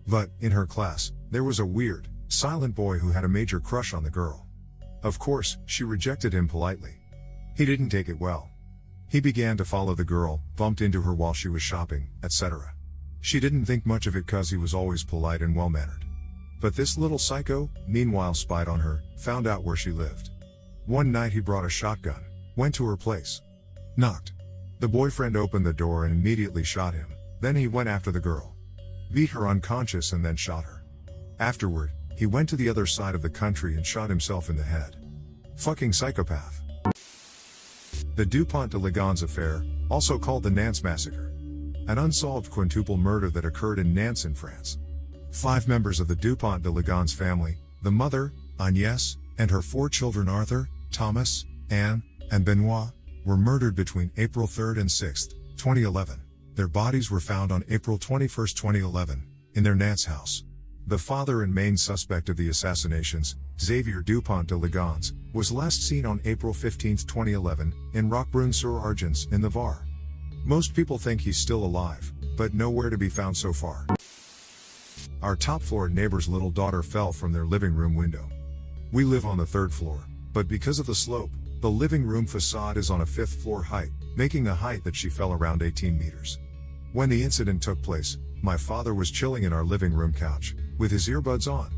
But, in her class, there was a weird, silent boy who had a major crush on the girl. Of course, she rejected him politely. He didn't take it well. He began to follow the girl, bumped into her while she was shopping, etc. She didn't think much of it cause he was always polite and well-mannered. But this little psycho, meanwhile spied on her, found out where she lived. One night he brought a shotgun, went to her place, knocked. The boyfriend opened the door and immediately shot him. Then he went after the girl, beat her unconscious and then shot her. Afterward, he went to the other side of the country and shot himself in the head. Fucking psychopath. The Dupont de Ligonnès affair, also called the Nantes massacre. An unsolved quintuple murder that occurred in Nantes in France. 5 members of the Dupont de Ligonnès family, the mother, Agnès, and her 4 children Arthur, Thomas, Anne, and Benoit, were murdered between April 3 and 6, 2011. Their bodies were found on April 21, 2011, in their Nantes house. The father and main suspect of the assassinations, Xavier Dupont de Ligonnès, was last seen on April 15, 2011, in Roquebrune-sur-Argens in the Var. Most people think he's still alive, but nowhere to be found so far. Our top-floor neighbor's little daughter fell from their living room window. We live on the 3rd floor, but because of the slope, the living room facade is on a 5th floor height, making the height that she fell around 18 meters. When the incident took place, my father was chilling in our living room couch, with his earbuds on.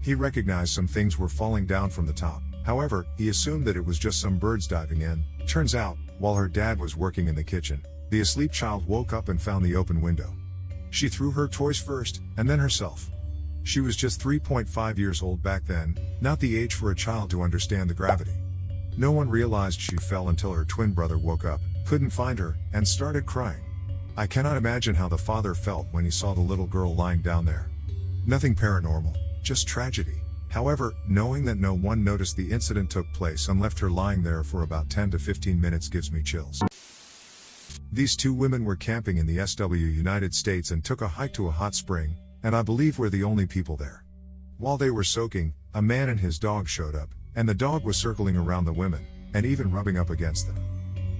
He recognized some things were falling down from the top, however, he assumed that it was just some birds diving in. Turns out, while her dad was working in the kitchen, the asleep child woke up and found the open window. She threw her toys first, and then herself. She was just 3.5 years old back then, not the age for a child to understand the gravity. No one realized she fell until her twin brother woke up, couldn't find her, and started crying. I cannot imagine how the father felt when he saw the little girl lying down there. Nothing paranormal, just tragedy. However, knowing that no one noticed the incident took place and left her lying there for about 10 to 15 minutes gives me chills. These 2 women were camping in the SW United States and took a hike to a hot spring, and I believe we're the only people there. While they were soaking, a man and his dog showed up, and the dog was circling around the women, and even rubbing up against them.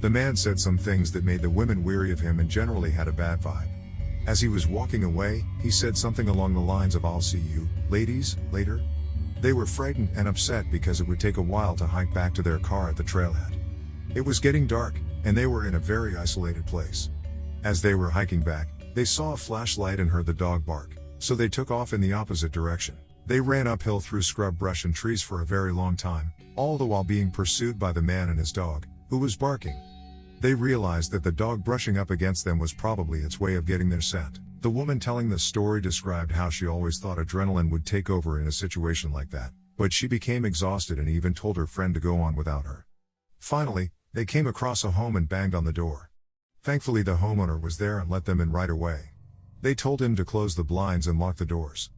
The man said some things that made the women weary of him and generally had a bad vibe. As he was walking away, he said something along the lines of "I'll see you, ladies, later." They were frightened and upset because it would take a while to hike back to their car at the trailhead. It was getting dark, and they were in a very isolated place. As they were hiking back, they saw a flashlight and heard the dog bark, so they took off in the opposite direction. They ran uphill through scrub brush and trees for a very long time, all the while being pursued by the man and his dog, who was barking. They realized that the dog brushing up against them was probably its way of getting their scent. The woman telling the story described how she always thought adrenaline would take over in a situation like that, but she became exhausted and even told her friend to go on without her. Finally, they came across a home and banged on the door. Thankfully the homeowner was there and let them in right away. They told him to close the blinds and lock the doors.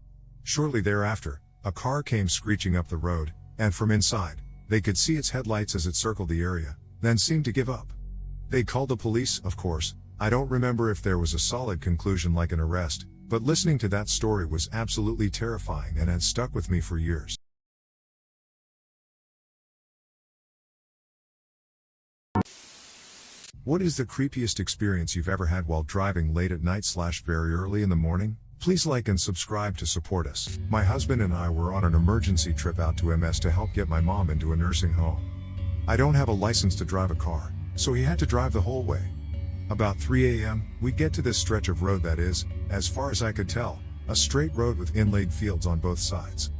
Shortly thereafter, a car came screeching up the road, and from inside, they could see its headlights as it circled the area, then seemed to give up. They called the police, of course. I don't remember if there was a solid conclusion like an arrest, but listening to that story was absolutely terrifying and had stuck with me for years. What is the creepiest experience you've ever had while driving late at night / very early in the morning? Please like and subscribe to support us. My husband and I were on an emergency trip out to MS to help get my mom into a nursing home. I don't have a license to drive a car, so he had to drive the whole way. About 3 a.m., we get to this stretch of road that is, as far as I could tell, a straight road with inlaid fields on both sides.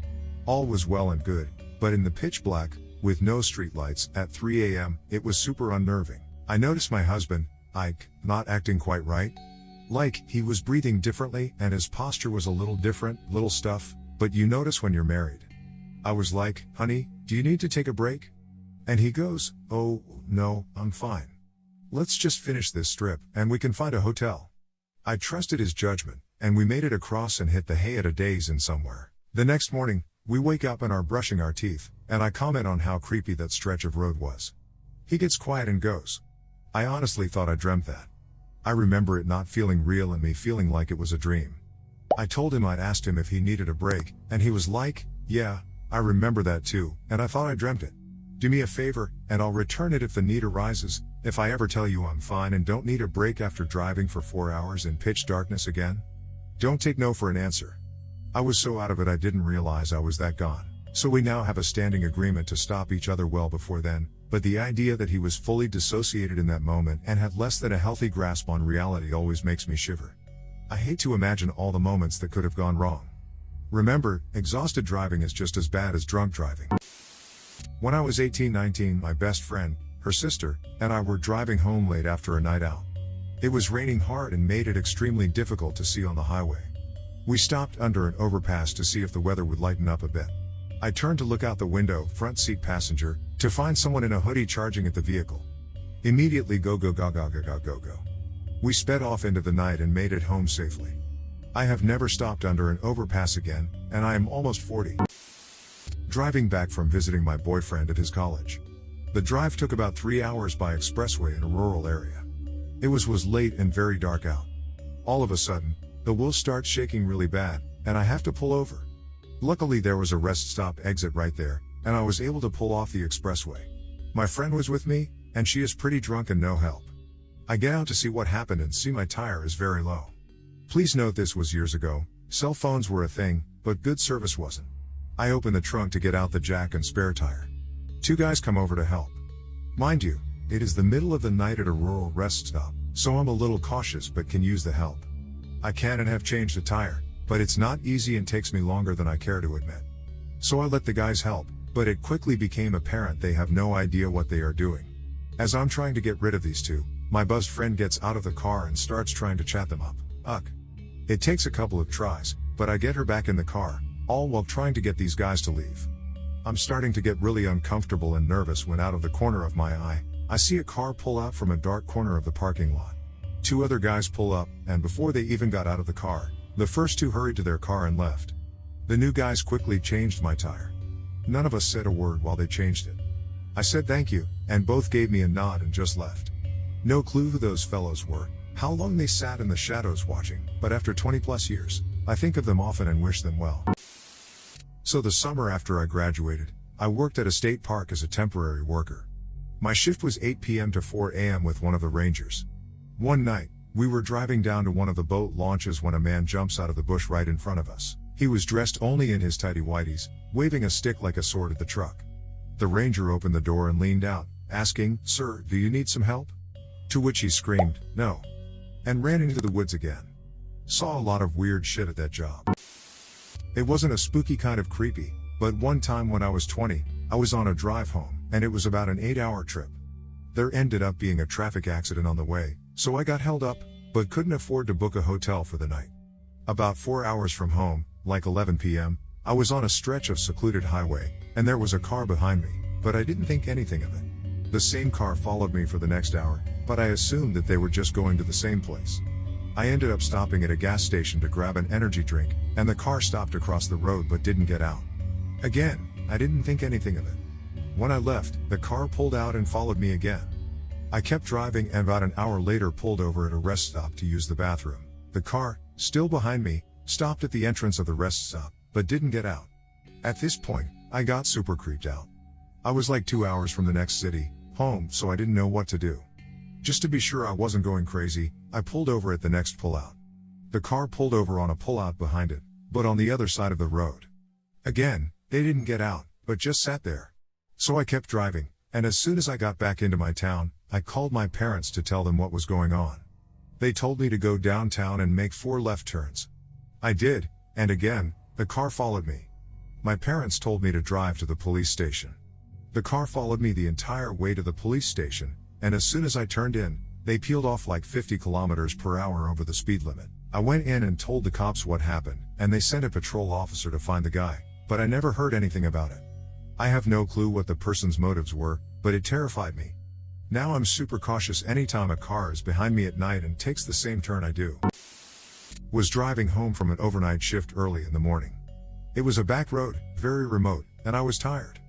All was well and good, but in the pitch black, with no streetlights, at 3 a.m., it was super unnerving. I noticed my husband, Ike, not acting quite right. Like, he was breathing differently and his posture was a little different, little stuff, but you notice when you're married. I was like, "Honey, do you need to take a break?" And he goes, "Oh, no, I'm fine. Let's just finish this strip, and we can find a hotel." I trusted his judgment, and we made it across and hit the hay at a Days Inn somewhere. The next morning, we wake up and are brushing our teeth, and I comment on how creepy that stretch of road was. He gets quiet and goes, "I honestly thought I dreamt that." I remember it not feeling real and me feeling like it was a dream. I told him I'd asked him if he needed a break, and he was like, "Yeah, I remember that too, and I thought I dreamt it. Do me a favor, and I'll return it if the need arises. If I ever tell you I'm fine and don't need a break after driving for 4 hours in pitch darkness again." Don't take no for an answer. I was so out of it I didn't realize I was that gone. So we now have a standing agreement to stop each other well before then, but the idea that he was fully dissociated in that moment and had less than a healthy grasp on reality always makes me shiver. I hate to imagine all the moments that could have gone wrong. Remember, exhausted driving is just as bad as drunk driving. When I was 18-19, my best friend, her sister, and I were driving home late after a night out. It was raining hard and made it extremely difficult to see on the highway. We stopped under an overpass to see if the weather would lighten up a bit. I turned to look out the window, front seat passenger, to find someone in a hoodie charging at the vehicle. Immediately go. We sped off into the night and made it home safely. I have never stopped under an overpass again, and I am almost 40. Driving back from visiting my boyfriend at his college. The drive took about 3 hours by expressway in a rural area. It was late and very dark out. All of a sudden, the wheel starts shaking really bad, and I have to pull over. Luckily there was a rest stop exit right there, and I was able to pull off the expressway. My friend was with me, and she is pretty drunk and no help. I get out to see what happened and see my tire is very low. Please note this was years ago, cell phones were a thing, but good service wasn't. I open the trunk to get out the jack and spare tire. 2 guys come over to help. Mind you, it is the middle of the night at a rural rest stop, so I'm a little cautious but can use the help. I can and have changed a tire, but it's not easy and takes me longer than I care to admit. So I let the guys help, but it quickly became apparent they have no idea what they are doing. As I'm trying to get rid of these two, my buzzed friend gets out of the car and starts trying to chat them up. It takes a couple of tries, but I get her back in the car, all while trying to get these guys to leave. I'm starting to get really uncomfortable and nervous when out of the corner of my eye, I see a car pull out from a dark corner of the parking lot. 2 other guys pull up, and before they even got out of the car, the first 2 hurried to their car and left. The new guys quickly changed my tire. None of us said a word while they changed it. I said thank you, and both gave me a nod and just left. No clue who those fellows were, how long they sat in the shadows watching, but after 20+ years, I think of them often and wish them well. So the summer after I graduated, I worked at a state park as a temporary worker. My shift was 8 p.m. to 4 a.m. with one of the rangers. One night, we were driving down to one of the boat launches when a man jumps out of the bush right in front of us. He was dressed only in his tighty whities, waving a stick like a sword at the truck. The ranger opened the door and leaned out, asking, "Sir, do you need some help?" To which he screamed, "No," and ran into the woods again. Saw a lot of weird shit at that job. It wasn't a spooky kind of creepy, but one time when I was 20, I was on a drive home, and it was about an 8-hour trip. There ended up being a traffic accident on the way, so I got held up, but couldn't afford to book a hotel for the night. About 4 hours from home, like 11 p.m., I was on a stretch of secluded highway, and there was a car behind me, but I didn't think anything of it. The same car followed me for the next hour, but I assumed that they were just going to the same place. I ended up stopping at a gas station to grab an energy drink, and the car stopped across the road but didn't get out. Again, I didn't think anything of it. When I left, the car pulled out and followed me again. I kept driving and about an hour later pulled over at a rest stop to use the bathroom. The car, still behind me, stopped at the entrance of the rest stop, but didn't get out. At this point, I got super creeped out. I was like 2 hours from the next city, home, so I didn't know what to do. Just to be sure I wasn't going crazy, I pulled over at the next pullout. The car pulled over on a pullout behind it, but on the other side of the road. Again, they didn't get out, but just sat there. So I kept driving, and as soon as I got back into my town, I called my parents to tell them what was going on. They told me to go downtown and make 4 left turns. I did, and again, the car followed me. My parents told me to drive to the police station. The car followed me the entire way to the police station, and as soon as I turned in, they peeled off like 50 kilometers per hour over the speed limit. I went in and told the cops what happened, and they sent a patrol officer to find the guy, but I never heard anything about it. I have no clue what the person's motives were, but it terrified me. Now I'm super cautious anytime a car is behind me at night and takes the same turn I do. Was driving home from an overnight shift early in the morning. It was a back road, very remote, and I was tired.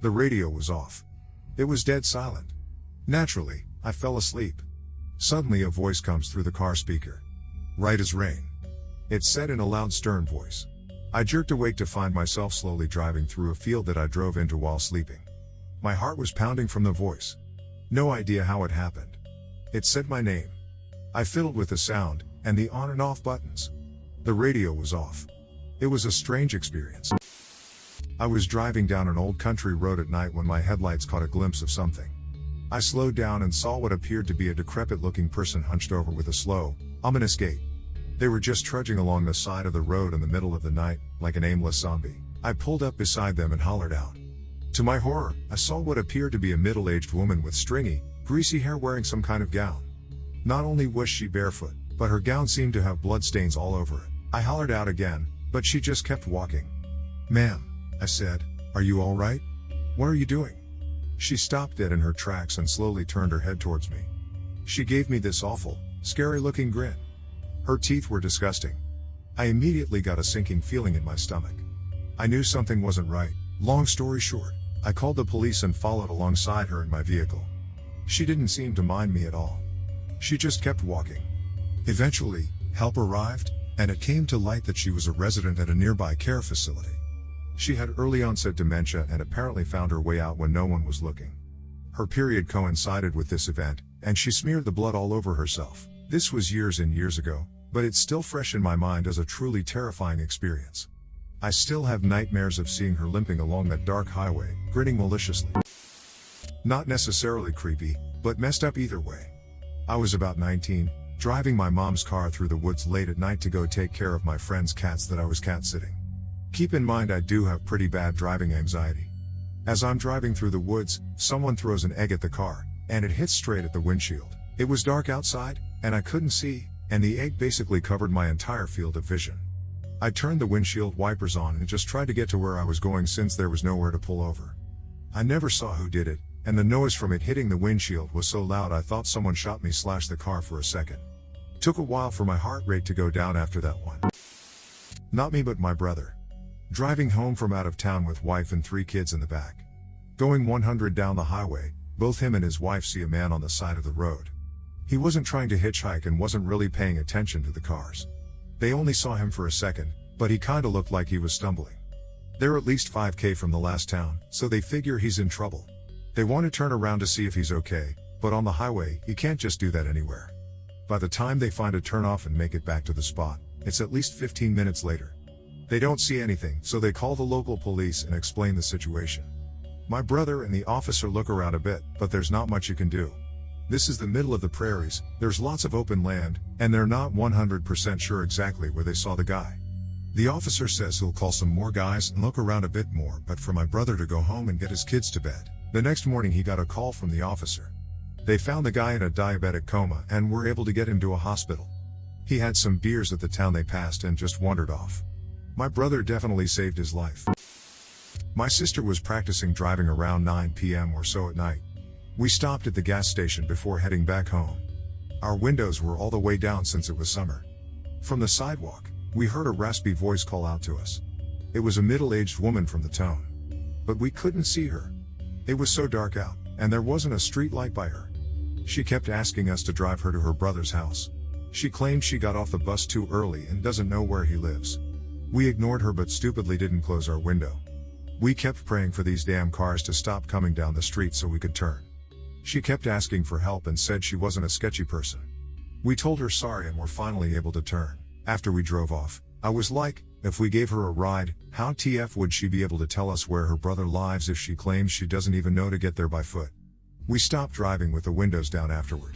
The radio was off. It was dead silent. Naturally, I fell asleep. Suddenly a voice comes through the car speaker. "Right as rain." It said in a loud, stern voice. I jerked awake to find myself slowly driving through a field that I drove into while sleeping. My heart was pounding from the voice. No idea how it happened. It said my name. I fiddled with the sound, and the on and off buttons. The radio was off. It was a strange experience. I was driving down an old country road at night when my headlights caught a glimpse of something. I slowed down and saw what appeared to be a decrepit-looking person hunched over with a slow, ominous gait. They were just trudging along the side of the road in the middle of the night, like an aimless zombie. I pulled up beside them and hollered out. To my horror, I saw what appeared to be a middle-aged woman with stringy, greasy hair wearing some kind of gown. Not only was she barefoot, but her gown seemed to have bloodstains all over it. I hollered out again, but she just kept walking. "Ma'am," I said, "are you all right? What are you doing?" She stopped dead in her tracks and slowly turned her head towards me. She gave me this awful, scary-looking grin. Her teeth were disgusting. I immediately got a sinking feeling in my stomach. I knew something wasn't right. Long story short, I called the police and followed alongside her in my vehicle. She didn't seem to mind me at all. She just kept walking. Eventually, help arrived, and it came to light that she was a resident at a nearby care facility. She had early onset dementia and apparently found her way out when no one was looking. Her period coincided with this event, and she smeared the blood all over herself. This was years and years ago, but it's still fresh in my mind as a truly terrifying experience. I still have nightmares of seeing her limping along that dark highway, grinning maliciously. Not necessarily creepy, but messed up either way. I was about 19, driving my mom's car through the woods late at night to go take care of my friend's cats that I was cat sitting. Keep in mind I do have pretty bad driving anxiety. As I'm driving through the woods, someone throws an egg at the car, and it hits straight at the windshield. It was dark outside, and I couldn't see, and the egg basically covered my entire field of vision. I turned the windshield wipers on and just tried to get to where I was going since there was nowhere to pull over. I never saw who did it, and the noise from it hitting the windshield was so loud I thought someone shot me / the car for a second. Took a while for my heart rate to go down after that one. Not me but my brother. Driving home from out of town with wife and 3 kids in the back. Going 100 down the highway, both him and his wife see a man on the side of the road. He wasn't trying to hitchhike and wasn't really paying attention to the cars. They only saw him for a second, but he kinda looked like he was stumbling. They're at least 5K from the last town, so they figure he's in trouble. They want to turn around to see if he's okay, but on the highway, you can't just do that anywhere. By the time they find a turnoff and make it back to the spot, it's at least 15 minutes later. They don't see anything, so they call the local police and explain the situation. My brother and the officer look around a bit, but there's not much you can do. This is the middle of the prairies, there's lots of open land, and they're not 100% sure exactly where they saw the guy. The officer says he'll call some more guys and look around a bit more, but for my brother to go home and get his kids to bed. The next morning he got a call from the officer. They found the guy in a diabetic coma and were able to get him to a hospital. He had some beers at the town they passed and just wandered off. My brother definitely saved his life. My sister was practicing driving around 9 p.m. or so at night. We stopped at the gas station before heading back home. Our windows were all the way down since it was summer. From the sidewalk, we heard a raspy voice call out to us. It was a middle-aged woman from the tone. But we couldn't see her. It was so dark out, and there wasn't a street light by her. She kept asking us to drive her to her brother's house. She claimed she got off the bus too early and doesn't know where he lives. We ignored her but stupidly didn't close our window. We kept praying for these damn cars to stop coming down the street so we could turn. She kept asking for help and said she wasn't a sketchy person. We told her sorry and were finally able to turn. After we drove off, I was like, if we gave her a ride, how TF would she be able to tell us where her brother lives if she claims she doesn't even know to get there by foot? We stopped driving with the windows down afterward.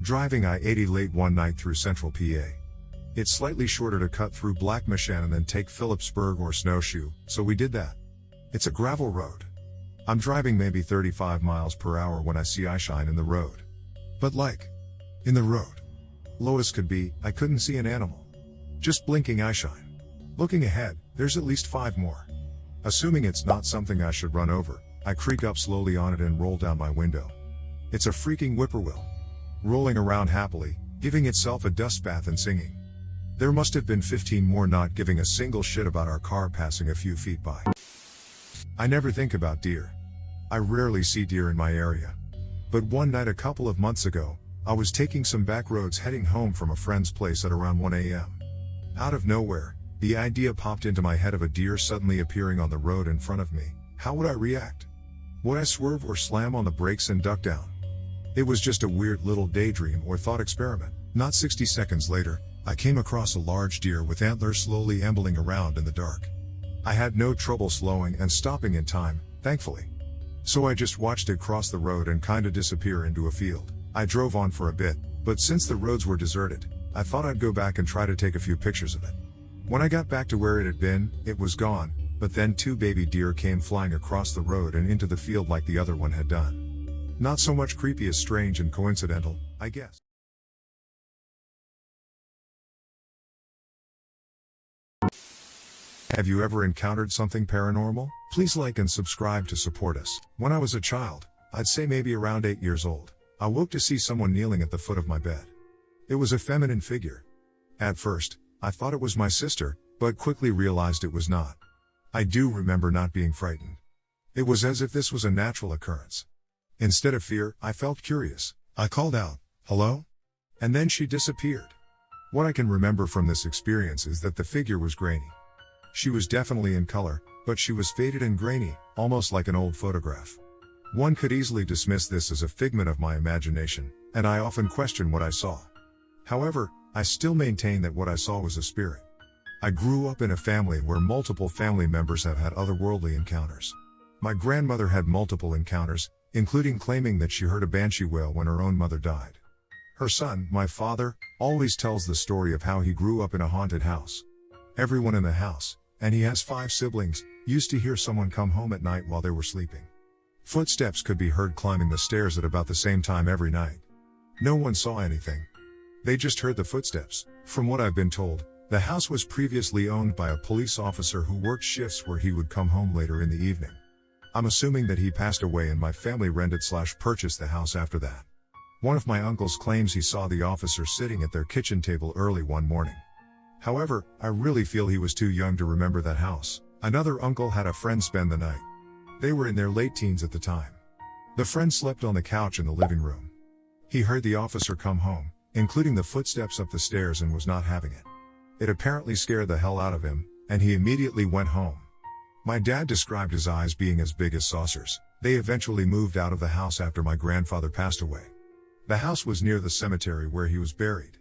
Driving I-80 late one night through central PA. It's slightly shorter to cut through Black Machan and then take Phillipsburg or Snowshoe, so we did that. It's a gravel road. I'm driving maybe 35 miles per hour when I see eyeshine in the road. But like, in the road. Low as could be, I couldn't see an animal. Just blinking eyeshine. Looking ahead, there's at least 5 more. Assuming it's not something I should run over, I creak up slowly on it and roll down my window. It's a freaking whippoorwill. Rolling around happily, giving itself a dust bath and singing. There must have been 15 more not giving a single shit about our car passing a few feet by. I never think about deer. I rarely see deer in my area. But one night a couple of months ago, I was taking some back roads heading home from a friend's place at around 1 a.m. Out of nowhere, the idea popped into my head of a deer suddenly appearing on the road in front of me. How would I react? Would I swerve or slam on the brakes and duck down? It was just a weird little daydream or thought experiment. Not 60 seconds later, I came across a large deer with antlers slowly ambling around in the dark. I had no trouble slowing and stopping in time, thankfully. So I just watched it cross the road and kinda disappear into a field. I drove on for a bit, but since the roads were deserted, I thought I'd go back and try to take a few pictures of it. When I got back to where it had been, it was gone, but then 2 baby deer came flying across the road and into the field like the other one had done. Not so much creepy as strange and coincidental, I guess. Have you ever encountered something paranormal? Please like and subscribe to support us. When I was a child, I'd say maybe around 8 years old, I woke to see someone kneeling at the foot of my bed. It was a feminine figure. At first, I thought it was my sister, but quickly realized it was not. I do remember not being frightened. It was as if this was a natural occurrence. Instead of fear, I felt curious. I called out, "Hello?" And then she disappeared. What I can remember from this experience is that the figure was grainy. She was definitely in color, but she was faded and grainy, almost like an old photograph. One could easily dismiss this as a figment of my imagination, and I often question what I saw. However, I still maintain that what I saw was a spirit. I grew up in a family where multiple family members have had otherworldly encounters. My grandmother had multiple encounters, including claiming that she heard a banshee wail when her own mother died. Her son, my father, always tells the story of how he grew up in a haunted house. Everyone in the house, and he has 5 siblings, used to hear someone come home at night while they were sleeping. Footsteps could be heard climbing the stairs at about the same time every night. No one saw anything. They just heard the footsteps. From what I've been told, the house was previously owned by a police officer who worked shifts where he would come home later in the evening. I'm assuming that he passed away and my family rented/purchased the house after that. One of my uncles claims he saw the officer sitting at their kitchen table early one morning. However, I really feel he was too young to remember that house. Another uncle had a friend spend the night. They were in their late teens at the time. The friend slept on the couch in the living room. He heard the officer come home, including the footsteps up the stairs, and was not having it. It apparently scared the hell out of him, and he immediately went home. My dad described his eyes being as big as saucers. They eventually moved out of the house after my grandfather passed away. The house was near the cemetery where he was buried.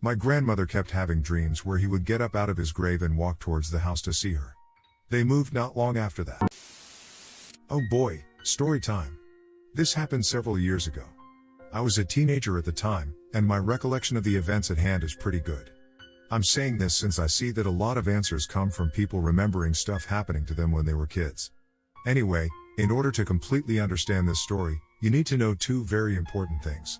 My grandmother kept having dreams where he would get up out of his grave and walk towards the house to see her. They moved not long after that. Oh boy, story time. This happened several years ago. I was a teenager at the time, and my recollection of the events at hand is pretty good. I'm saying this since I see that a lot of answers come from people remembering stuff happening to them when they were kids. Anyway, in order to completely understand this story, you need to know 2 very important things.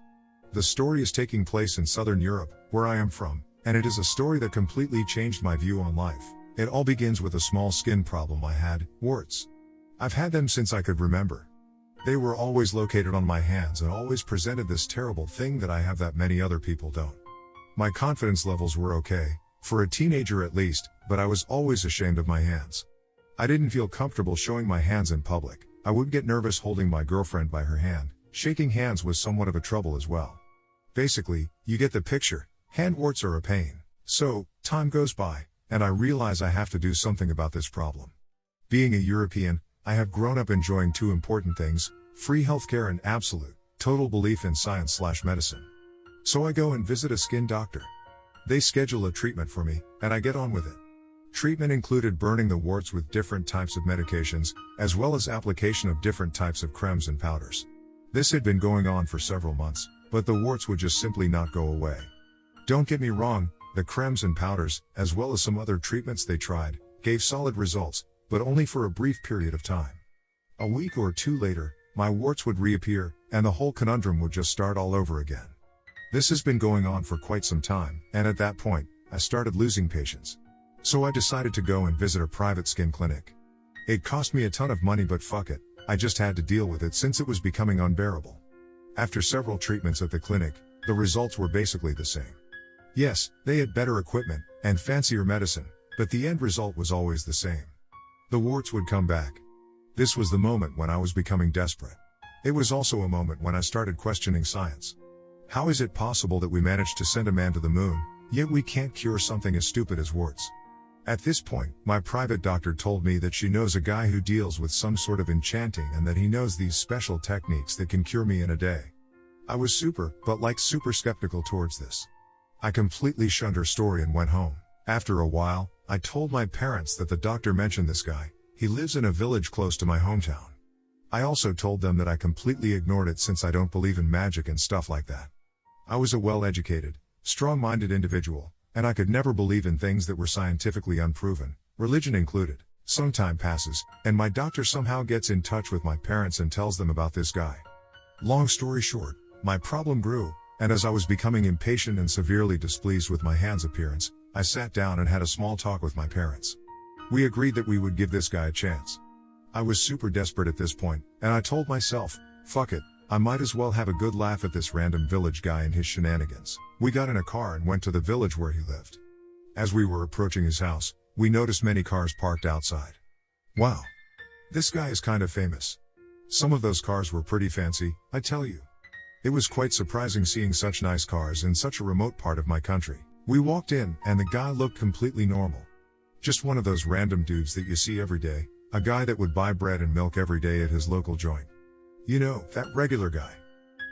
The story is taking place in Southern Europe, where I am from, and it is a story that completely changed my view on life. It all begins with a small skin problem I had, warts. I've had them since I could remember. They were always located on my hands and always presented this terrible thing that I have that many other people don't. My confidence levels were okay, for a teenager at least, but I was always ashamed of my hands. I didn't feel comfortable showing my hands in public. I would get nervous holding my girlfriend by her hand. Shaking hands was somewhat of a trouble as well. Basically, you get the picture. Hand warts are a pain. So, time goes by, and I realize I have to do something about this problem. Being a European, I have grown up enjoying 2 important things: free healthcare and absolute, total belief in science/medicine. So I go and visit a skin doctor. They schedule a treatment for me, and I get on with it. Treatment included burning the warts with different types of medications, as well as application of different types of creams and powders. This had been going on for several months, but the warts would just simply not go away. Don't get me wrong, the creams and powders, as well as some other treatments they tried, gave solid results, but only for a brief period of time. A week or 2 later, my warts would reappear, and the whole conundrum would just start all over again. This has been going on for quite some time, and at that point, I started losing patience. So I decided to go and visit a private skin clinic. It cost me a ton of money, but fuck it, I just had to deal with it since it was becoming unbearable. After several treatments at the clinic, the results were basically the same. Yes, they had better equipment, and fancier medicine, but the end result was always the same. The warts would come back. This was the moment when I was becoming desperate. It was also a moment when I started questioning science. How is it possible that we managed to send a man to the moon, yet we can't cure something as stupid as warts? At this point, my private doctor told me that she knows a guy who deals with some sort of enchanting and that he knows these special techniques that can cure me in a day. I was super skeptical towards this. I completely shunned her story and went home. After a while, I told my parents that the doctor mentioned this guy. He lives in a village close to my hometown. I also told them that I completely ignored it since I don't believe in magic and stuff like that. I was a well-educated, strong-minded individual, and I could never believe in things that were scientifically unproven, religion included. Some time passes, and my doctor somehow gets in touch with my parents and tells them about this guy. Long story short, my problem grew, and as I was becoming impatient and severely displeased with my hand's appearance, I sat down and had a small talk with my parents. We agreed that we would give this guy a chance. I was super desperate at this point, and I told myself, fuck it, I might as well have a good laugh at this random village guy and his shenanigans. We got in a car and went to the village where he lived. As we were approaching his house, we noticed many cars parked outside. Wow. This guy is kind of famous. Some of those cars were pretty fancy, I tell you. It was quite surprising seeing such nice cars in such a remote part of my country. We walked in, and the guy looked completely normal. Just one of those random dudes that you see every day, a guy that would buy bread and milk every day at his local joint. You know, that regular guy.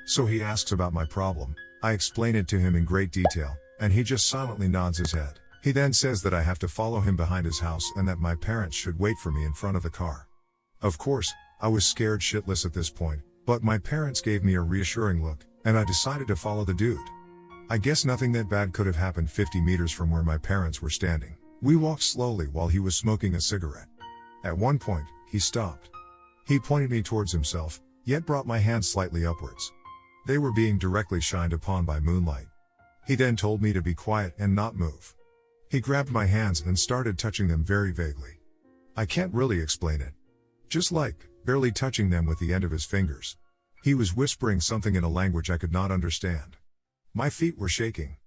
So he asks about my problem, I explain it to him in great detail, and he just silently nods his head. He then says that I have to follow him behind his house and that my parents should wait for me in front of the car. Of course, I was scared shitless at this point, but my parents gave me a reassuring look, and I decided to follow the dude. I guess nothing that bad could have happened 50 meters from where my parents were standing. We walked slowly while he was smoking a cigarette. At one point, he stopped. He pointed me towards himself, yet brought my hand slightly upwards. They were being directly shined upon by moonlight. He then told me to be quiet and not move. He grabbed my hands and started touching them very vaguely. I can't really explain it. Just like, barely touching them with the end of his fingers. He was whispering something in a language I could not understand. My feet were shaking.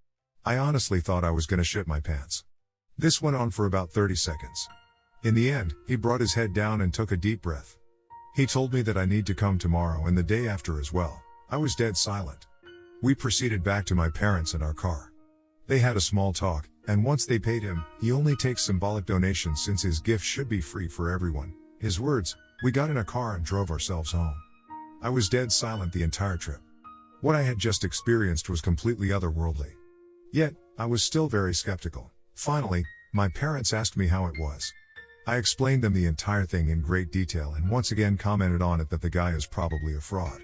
I honestly thought I was gonna shit my pants. This went on for about 30 seconds. In the end, he brought his head down and took a deep breath. He told me that I need to come tomorrow and the day after as well. I was dead silent. We proceeded back to my parents and our car. They had a small talk, and once they paid him, he only takes symbolic donations since his gift should be free for everyone. His words, we got in a car and drove ourselves home. I was dead silent the entire trip. What I had just experienced was completely otherworldly. Yet, I was still very skeptical. Finally, my parents asked me how it was. I explained them the entire thing in great detail and once again commented on it that the guy is probably a fraud.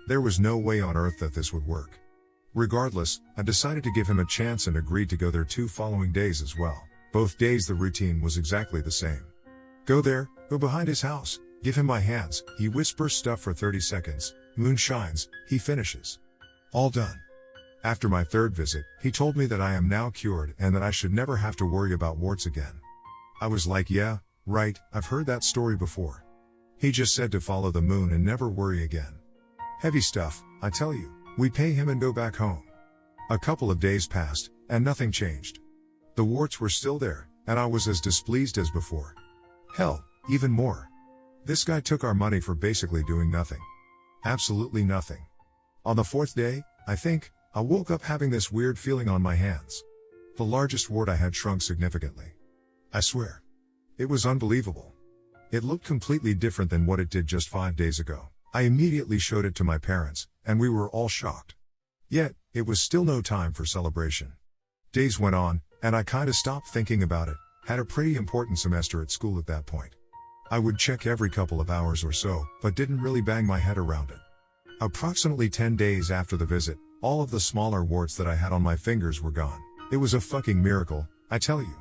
There was no way on earth that this would work. Regardless, I decided to give him a chance and agreed to go there 2 following days as well. Both days the routine was exactly the same. Go there, go behind his house, give him my hands, he whispers stuff for 30 seconds, moon shines, he finishes. All done. After my 3rd visit, he told me that I am now cured and that I should never have to worry about warts again. I was like, yeah, right, I've heard that story before. He just said to follow the moon and never worry again. Heavy stuff, I tell you. We pay him and go back home. A couple of days passed, and nothing changed. The warts were still there, and I was as displeased as before. Hell, even more. This guy took our money for basically doing nothing. Absolutely nothing. On the 4th day, I think, I woke up having this weird feeling on my hands. The largest wart I had shrunk significantly. I swear. It was unbelievable. It looked completely different than what it did just 5 days ago. I immediately showed it to my parents, and we were all shocked. Yet, it was still no time for celebration. Days went on, and I kinda stopped thinking about it, had a pretty important semester at school at that point. I would check every couple of hours or so, but didn't really bang my head around it. Approximately 10 days after the visit, all of the smaller warts that I had on my fingers were gone. It was a fucking miracle, I tell you.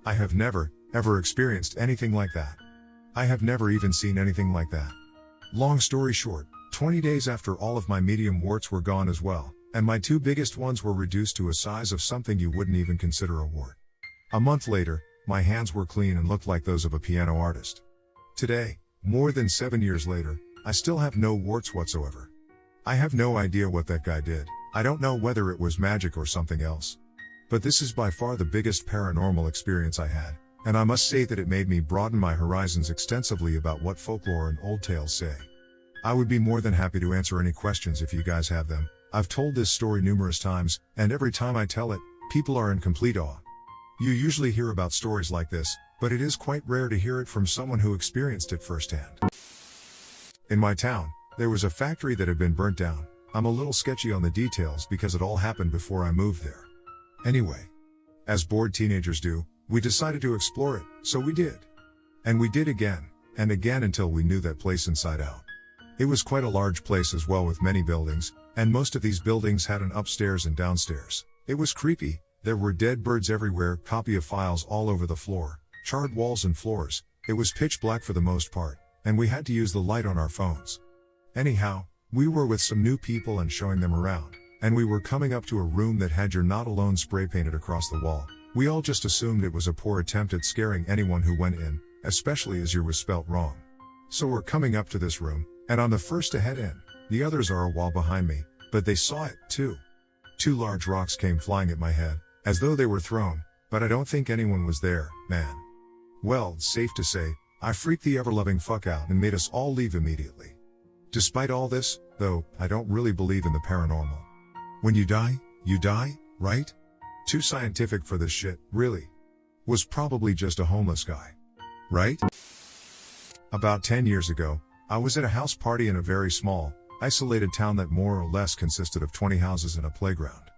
I have never, ever experienced anything like that. I have never even seen anything like that. Long story short, 20 days after all of my medium warts were gone as well, and my 2 biggest ones were reduced to a size of something you wouldn't even consider a wart. A month later, my hands were clean and looked like those of a piano artist. Today, more than 7 years later, I still have no warts whatsoever. I have no idea what that guy did. I don't know whether it was magic or something else. But this is by far the biggest paranormal experience I had, and I must say that it made me broaden my horizons extensively about what folklore and old tales say. I would be more than happy to answer any questions if you guys have them. I've told this story numerous times, and every time I tell it, people are in complete awe. You usually hear about stories like this, but it is quite rare to hear it from someone who experienced it firsthand. In my town, there was a factory that had been burnt down. I'm a little sketchy on the details because it all happened before I moved there. Anyway, as bored teenagers do, we decided to explore it, so we did. And we did again, and again until we knew that place inside out. It was quite a large place as well with many buildings, and most of these buildings had an upstairs and downstairs. It was creepy. There were dead birds everywhere, copy of files all over the floor, charred walls and floors. It was pitch black for the most part, and we had to use the light on our phones. Anyhow, we were with some new people and showing them around, and we were coming up to a room that had "You're Not Alone" spray painted across the wall. We all just assumed it was a poor attempt at scaring anyone who went in, especially as "your" was spelt wrong. So we're coming up to this room, and I'm the first to head in. The others are a wall behind me, but they saw it, too. 2 large rocks came flying at my head, as though they were thrown, but I don't think anyone was there, man. Well, safe to say, I freaked the ever-loving fuck out and made us all leave immediately. Despite all this, though, I don't really believe in the paranormal. When you die, right? Too scientific for this shit, really. Was probably just a homeless guy. Right? About 10 years ago, I was at a house party in a very small, isolated town that more or less consisted of 20 houses and a playground.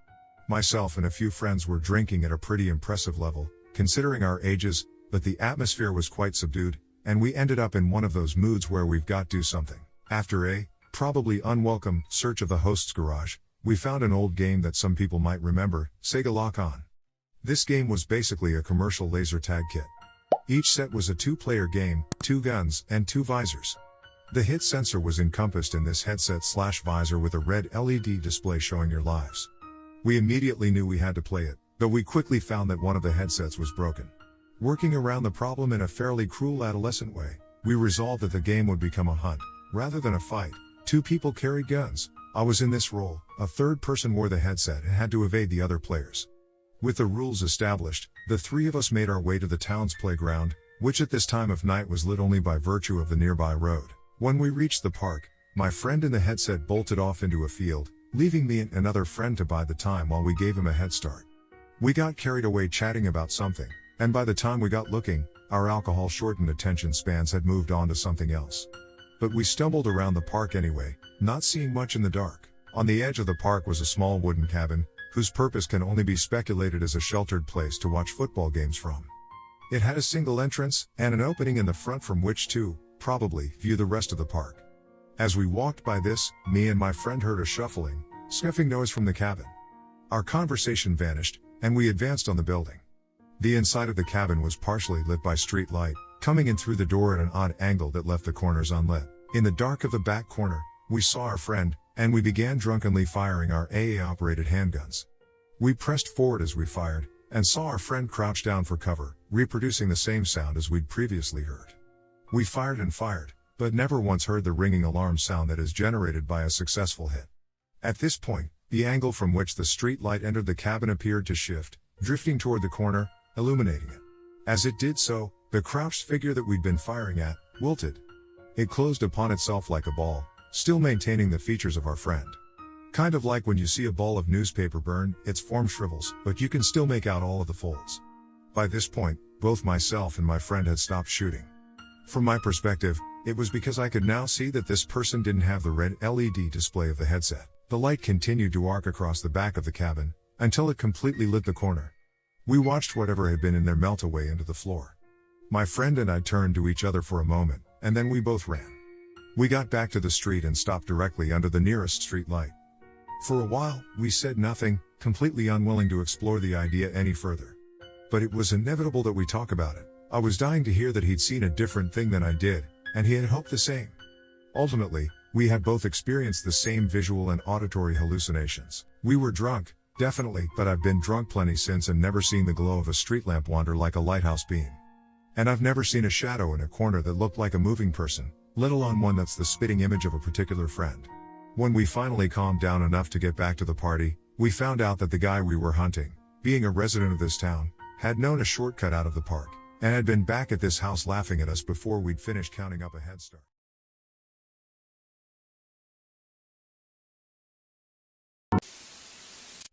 Myself and a few friends were drinking at a pretty impressive level, considering our ages, but the atmosphere was quite subdued, and we ended up in one of those moods where we've got to do something. After a, probably unwelcome, search of the host's garage, we found an old game that some people might remember, Sega Lock-On. This game was basically a commercial laser tag kit. Each set was a 2-player game, 2 guns, and 2 visors. The hit sensor was encompassed in this headset/visor with a red LED display showing your lives. We immediately knew we had to play it, though we quickly found that one of the headsets was broken. Working around the problem in a fairly cruel adolescent way, we resolved that the game would become a hunt, rather than a fight. 2 people carried guns. I was in this role, a 3rd person wore the headset and had to evade the other players. With the rules established, the 3 of us made our way to the town's playground, which at this time of night was lit only by virtue of the nearby road. When we reached the park, my friend in the headset bolted off into a field, leaving me and another friend to bide the time while we gave him a head start. We got carried away chatting about something, and by the time we got looking, our alcohol-shortened attention spans had moved on to something else. But we stumbled around the park anyway, not seeing much in the dark. On the edge of the park was a small wooden cabin, whose purpose can only be speculated as a sheltered place to watch football games from. It had a single entrance, and an opening in the front from which to, probably, view the rest of the park. As we walked by this, me and my friend heard a shuffling, scuffing noise from the cabin. Our conversation vanished, and we advanced on the building. The inside of the cabin was partially lit by street light, coming in through the door at an odd angle that left the corners unlit. In the dark of the back corner, we saw our friend, and we began drunkenly firing our AA-operated handguns. We pressed forward as we fired, and saw our friend crouch down for cover, reproducing the same sound as we'd previously heard. We fired and fired, but never once heard the ringing alarm sound that is generated by a successful hit. At this point, the angle from which the street light entered the cabin appeared to shift, drifting toward the corner, illuminating it. As it did so, the crouched figure that we'd been firing at, wilted. It closed upon itself like a ball, still maintaining the features of our friend. Kind of like when you see a ball of newspaper burn, its form shrivels, but you can still make out all of the folds. By this point, both myself and my friend had stopped shooting. From my perspective, it was because I could now see that this person didn't have the red LED display of the headset. The light continued to arc across the back of the cabin, until it completely lit the corner. We watched whatever had been in there melt away into the floor. My friend and I turned to each other for a moment, and then we both ran. We got back to the street and stopped directly under the nearest street light. For a while, we said nothing, completely unwilling to explore the idea any further. But it was inevitable that we talk about it. I was dying to hear that he'd seen a different thing than I did, and he had hoped the same. Ultimately, we had both experienced the same visual and auditory hallucinations. We were drunk, definitely, but I've been drunk plenty since and never seen the glow of a street lamp wander like a lighthouse beam. And I've never seen a shadow in a corner that looked like a moving person, let alone one that's the spitting image of a particular friend. When we finally calmed down enough to get back to the party, we found out that the guy we were hunting, being a resident of this town, had known a shortcut out of the park, and had been back at this house laughing at us before we'd finished counting up a head start.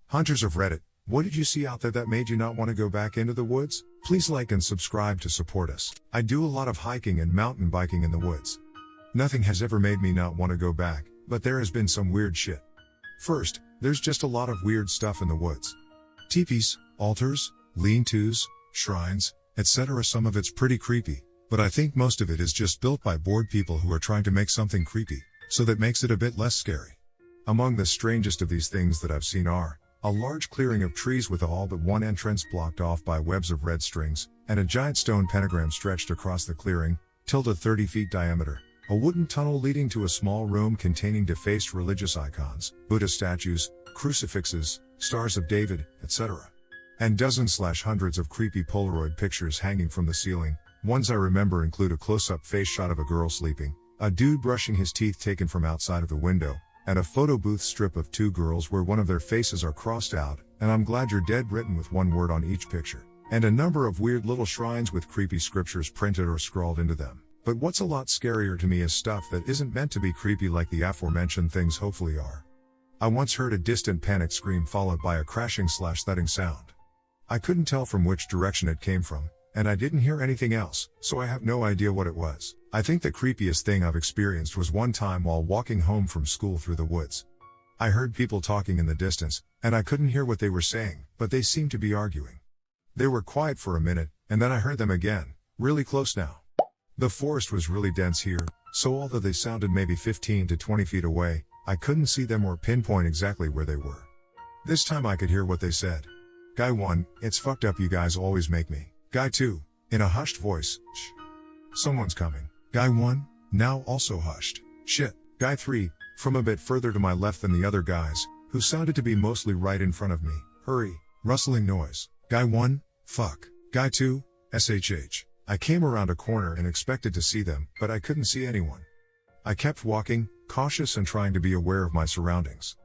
Hunters of Reddit, what did you see out there that made you not want to go back into the woods? Please like and subscribe to support us. I do a lot of hiking and mountain biking in the woods. Nothing has ever made me not want to go back, but there has been some weird shit. First, there's just a lot of weird stuff in the woods. Teepees, altars, lean-tos, shrines, etc. Some of it's pretty creepy, but I think most of it is just built by bored people who are trying to make something creepy, so that makes it a bit less scary. Among the strangest of these things that I've seen are A large clearing of trees with all but one entrance blocked off by webs of red strings, and a giant stone pentagram stretched across the clearing, tilde 30 feet diameter. A wooden tunnel leading to a small room containing defaced religious icons, Buddha statues, crucifixes, stars of David, etc. And dozens/hundreds of creepy Polaroid pictures hanging from the ceiling. Ones I remember include a close-up face shot of a girl sleeping, a dude brushing his teeth taken from outside of the window, and a photo booth strip of two girls where one of their faces are crossed out, and "I'm glad you're dead" written with one word on each picture. And a number of weird little shrines with creepy scriptures printed or scrawled into them. But what's a lot scarier to me is stuff that isn't meant to be creepy like the aforementioned things hopefully are. I once heard a distant panic scream followed by a crashing/thudding sound. I couldn't tell from which direction it came from, and I didn't hear anything else, so I have no idea what it was. I think the creepiest thing I've experienced was one time while walking home from school through the woods. I heard people talking in the distance, and I couldn't hear what they were saying, but they seemed to be arguing. They were quiet for a minute, and then I heard them again, really close now. The forest was really dense here, so although they sounded maybe 15 to 20 feet away, I couldn't see them or pinpoint exactly where they were. This time I could hear what they said. Guy 1, "It's fucked up, you guys always make me." Guy 2, in a hushed voice, "Shh. Someone's coming." Guy 1, now also hushed, "Shit." Guy 3, from a bit further to my left than the other guys, who sounded to be mostly right in front of me, "Hurry." Rustling noise. Guy 1, "Fuck." Guy 2, "SHH." I came around a corner and expected to see them, but I couldn't see anyone. I kept walking, cautious and trying to be aware of my surroundings.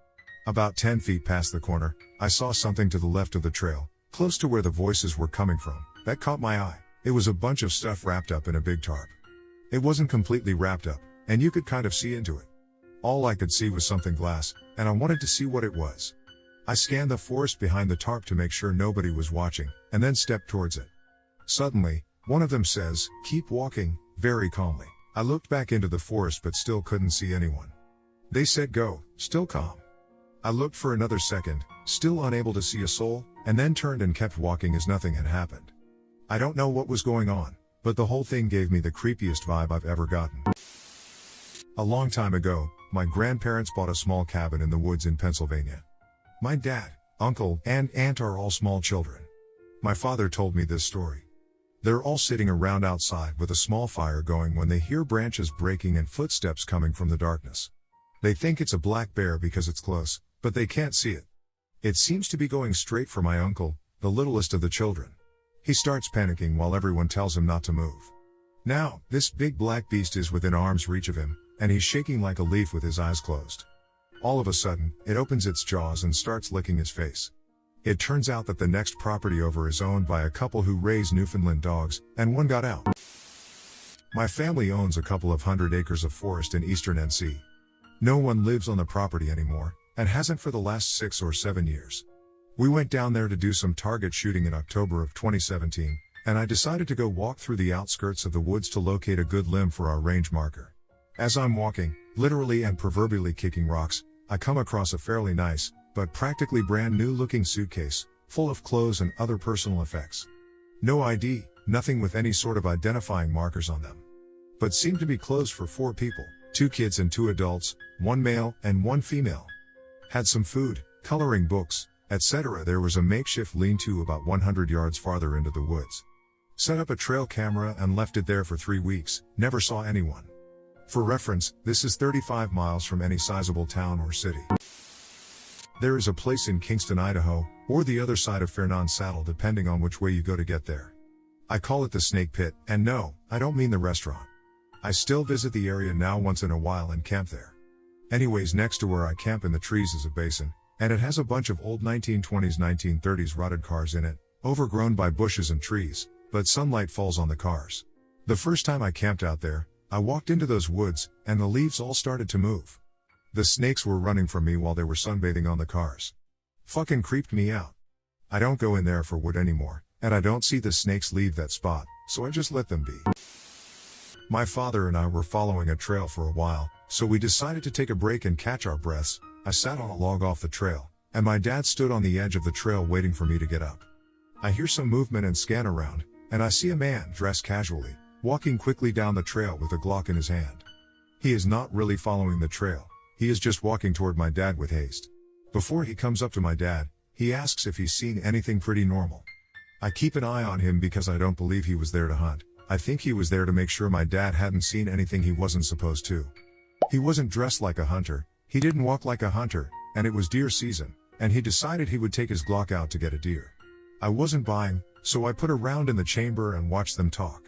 About 10 feet past the corner, I saw something to the left of the trail, close to where the voices were coming from, that caught my eye. It was a bunch of stuff wrapped up in a big tarp. It wasn't completely wrapped up, and you could kind of see into it. All I could see was something glass, and I wanted to see what it was. I scanned the forest behind the tarp to make sure nobody was watching, and then stepped towards it. Suddenly, one of them says, "Keep walking," very calmly. I looked back into the forest but still couldn't see anyone. They said go, still calm. I looked for another second, still unable to see a soul, and then turned and kept walking as nothing had happened. I don't know what was going on, but the whole thing gave me the creepiest vibe I've ever gotten. A long time ago, my grandparents bought a small cabin in the woods in Pennsylvania. My dad, uncle, and aunt are all small children. My father told me this story. They're all sitting around outside with a small fire going when they hear branches breaking and footsteps coming from the darkness. They think it's a black bear because it's close, but they can't see it. It seems to be going straight for my uncle, the littlest of the children. He starts panicking while everyone tells him not to move. Now, this big black beast is within arm's reach of him, and he's shaking like a leaf with his eyes closed. All of a sudden, it opens its jaws and starts licking his face. It turns out that the next property over is owned by a couple who raise Newfoundland dogs, and one got out. My family owns a couple of 100 acres of forest in eastern NC. No one lives on the property anymore, and hasn't for the last 6 or 7 years. We went down there to do some target shooting in October of 2017, and I decided to go walk through the outskirts of the woods to locate a good limb for our range marker. As I'm walking, literally and proverbially kicking rocks, I come across a fairly nice, but practically brand new looking suitcase, full of clothes and other personal effects. No ID, nothing with any sort of identifying markers on them. But seemed to be clothes for 4 people, 2 kids and 2 adults, 1 male and 1 female. Had some food, coloring books, etc. There was a makeshift lean-to about 100 yards farther into the woods. Set up a trail camera and left it there for 3 weeks, never saw anyone. For reference, this is 35 miles from any sizable town or city. There is a place in Kingston, Idaho, or the other side of Fernand Saddle depending on which way you go to get there. I call it the Snake Pit, and no, I don't mean the restaurant. I still visit the area now once in a while and camp there. Anyways, next to where I camp in the trees is a basin, and it has a bunch of old 1920s 1930s rotted cars in it, overgrown by bushes and trees, but sunlight falls on the cars. The first time I camped out there, I walked into those woods, and the leaves all started to move. The snakes were running from me while they were sunbathing on the cars. Fucking creeped me out. I don't go in there for wood anymore, and I don't see the snakes leave that spot, so I just let them be. My father and I were following a trail for a while, so we decided to take a break and catch our breaths. I sat on a log off the trail, and my dad stood on the edge of the trail waiting for me to get up. I hear some movement and scan around, and I see a man dressed casually, walking quickly down the trail with a Glock in his hand. He is not really following the trail. He is just walking toward my dad with haste. Before he comes up to my dad, He asks if he's seen anything pretty normal. I keep an eye on him because I don't believe he was there to hunt. I think he was there to make sure my dad hadn't seen anything he wasn't supposed to. He wasn't dressed like a hunter, he didn't walk like a hunter, and it was deer season, and he decided he would take his Glock out to get a deer. I wasn't buying, so I put a round in the chamber and watched them talk.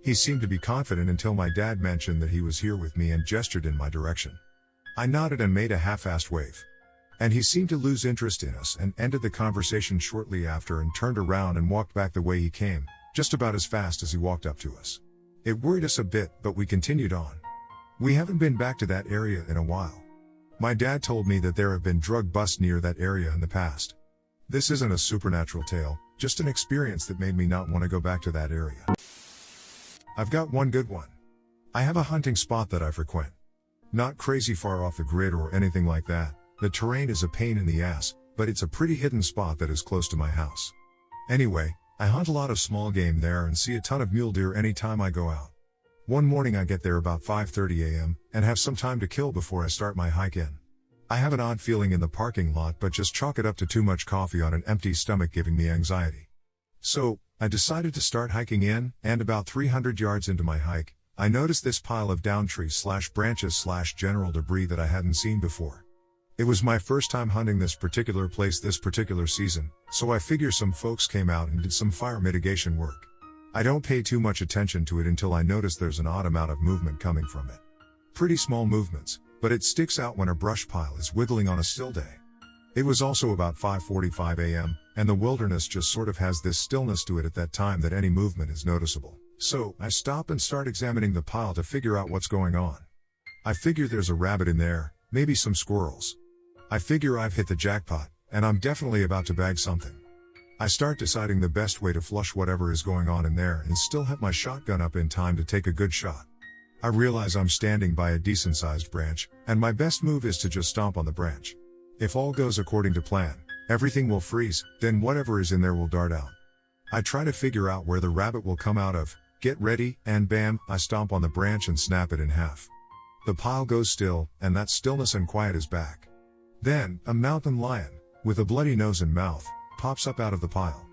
He seemed to be confident until my dad mentioned that he was here with me and gestured in my direction. I nodded and made a half-assed wave. And he seemed to lose interest in us and ended the conversation shortly after and turned around and walked back the way he came, just about as fast as he walked up to us. It worried us a bit, but we continued on. We haven't been back to that area in a while. My dad told me that there have been drug busts near that area in the past. This isn't a supernatural tale, just an experience that made me not want to go back to that area. I've got one good one. I have a hunting spot that I frequent. Not crazy far off the grid or anything like that. The terrain is a pain in the ass, but it's a pretty hidden spot that is close to my house. Anyway, I hunt a lot of small game there and see a ton of mule deer anytime I go out. One morning I get there about 5:30 a.m. and have some time to kill before I start my hike in. I have an odd feeling in the parking lot, but just chalk it up to too much coffee on an empty stomach giving me anxiety. So, I decided to start hiking in, and about 300 yards into my hike, I noticed this pile of downed trees / branches / general debris that I hadn't seen before. It was my first time hunting this particular place this particular season, so I figure some folks came out and did some fire mitigation work. I don't pay too much attention to it until I notice there's an odd amount of movement coming from it. Pretty small movements, but it sticks out when a brush pile is wiggling on a still day. It was also about 5:45 a.m., and the wilderness just sort of has this stillness to it at that time that any movement is noticeable. So, I stop and start examining the pile to figure out what's going on. I figure there's a rabbit in there, maybe some squirrels. I figure I've hit the jackpot, and I'm definitely about to bag something. I start deciding the best way to flush whatever is going on in there and still have my shotgun up in time to take a good shot. I realize I'm standing by a decent-sized branch, and my best move is to just stomp on the branch. If all goes according to plan, everything will freeze, then whatever is in there will dart out. I try to figure out where the rabbit will come out of, get ready, and bam, I stomp on the branch and snap it in half. The pile goes still, and that stillness and quiet is back. Then, a mountain lion, with a bloody nose and mouth, pops up out of the pile.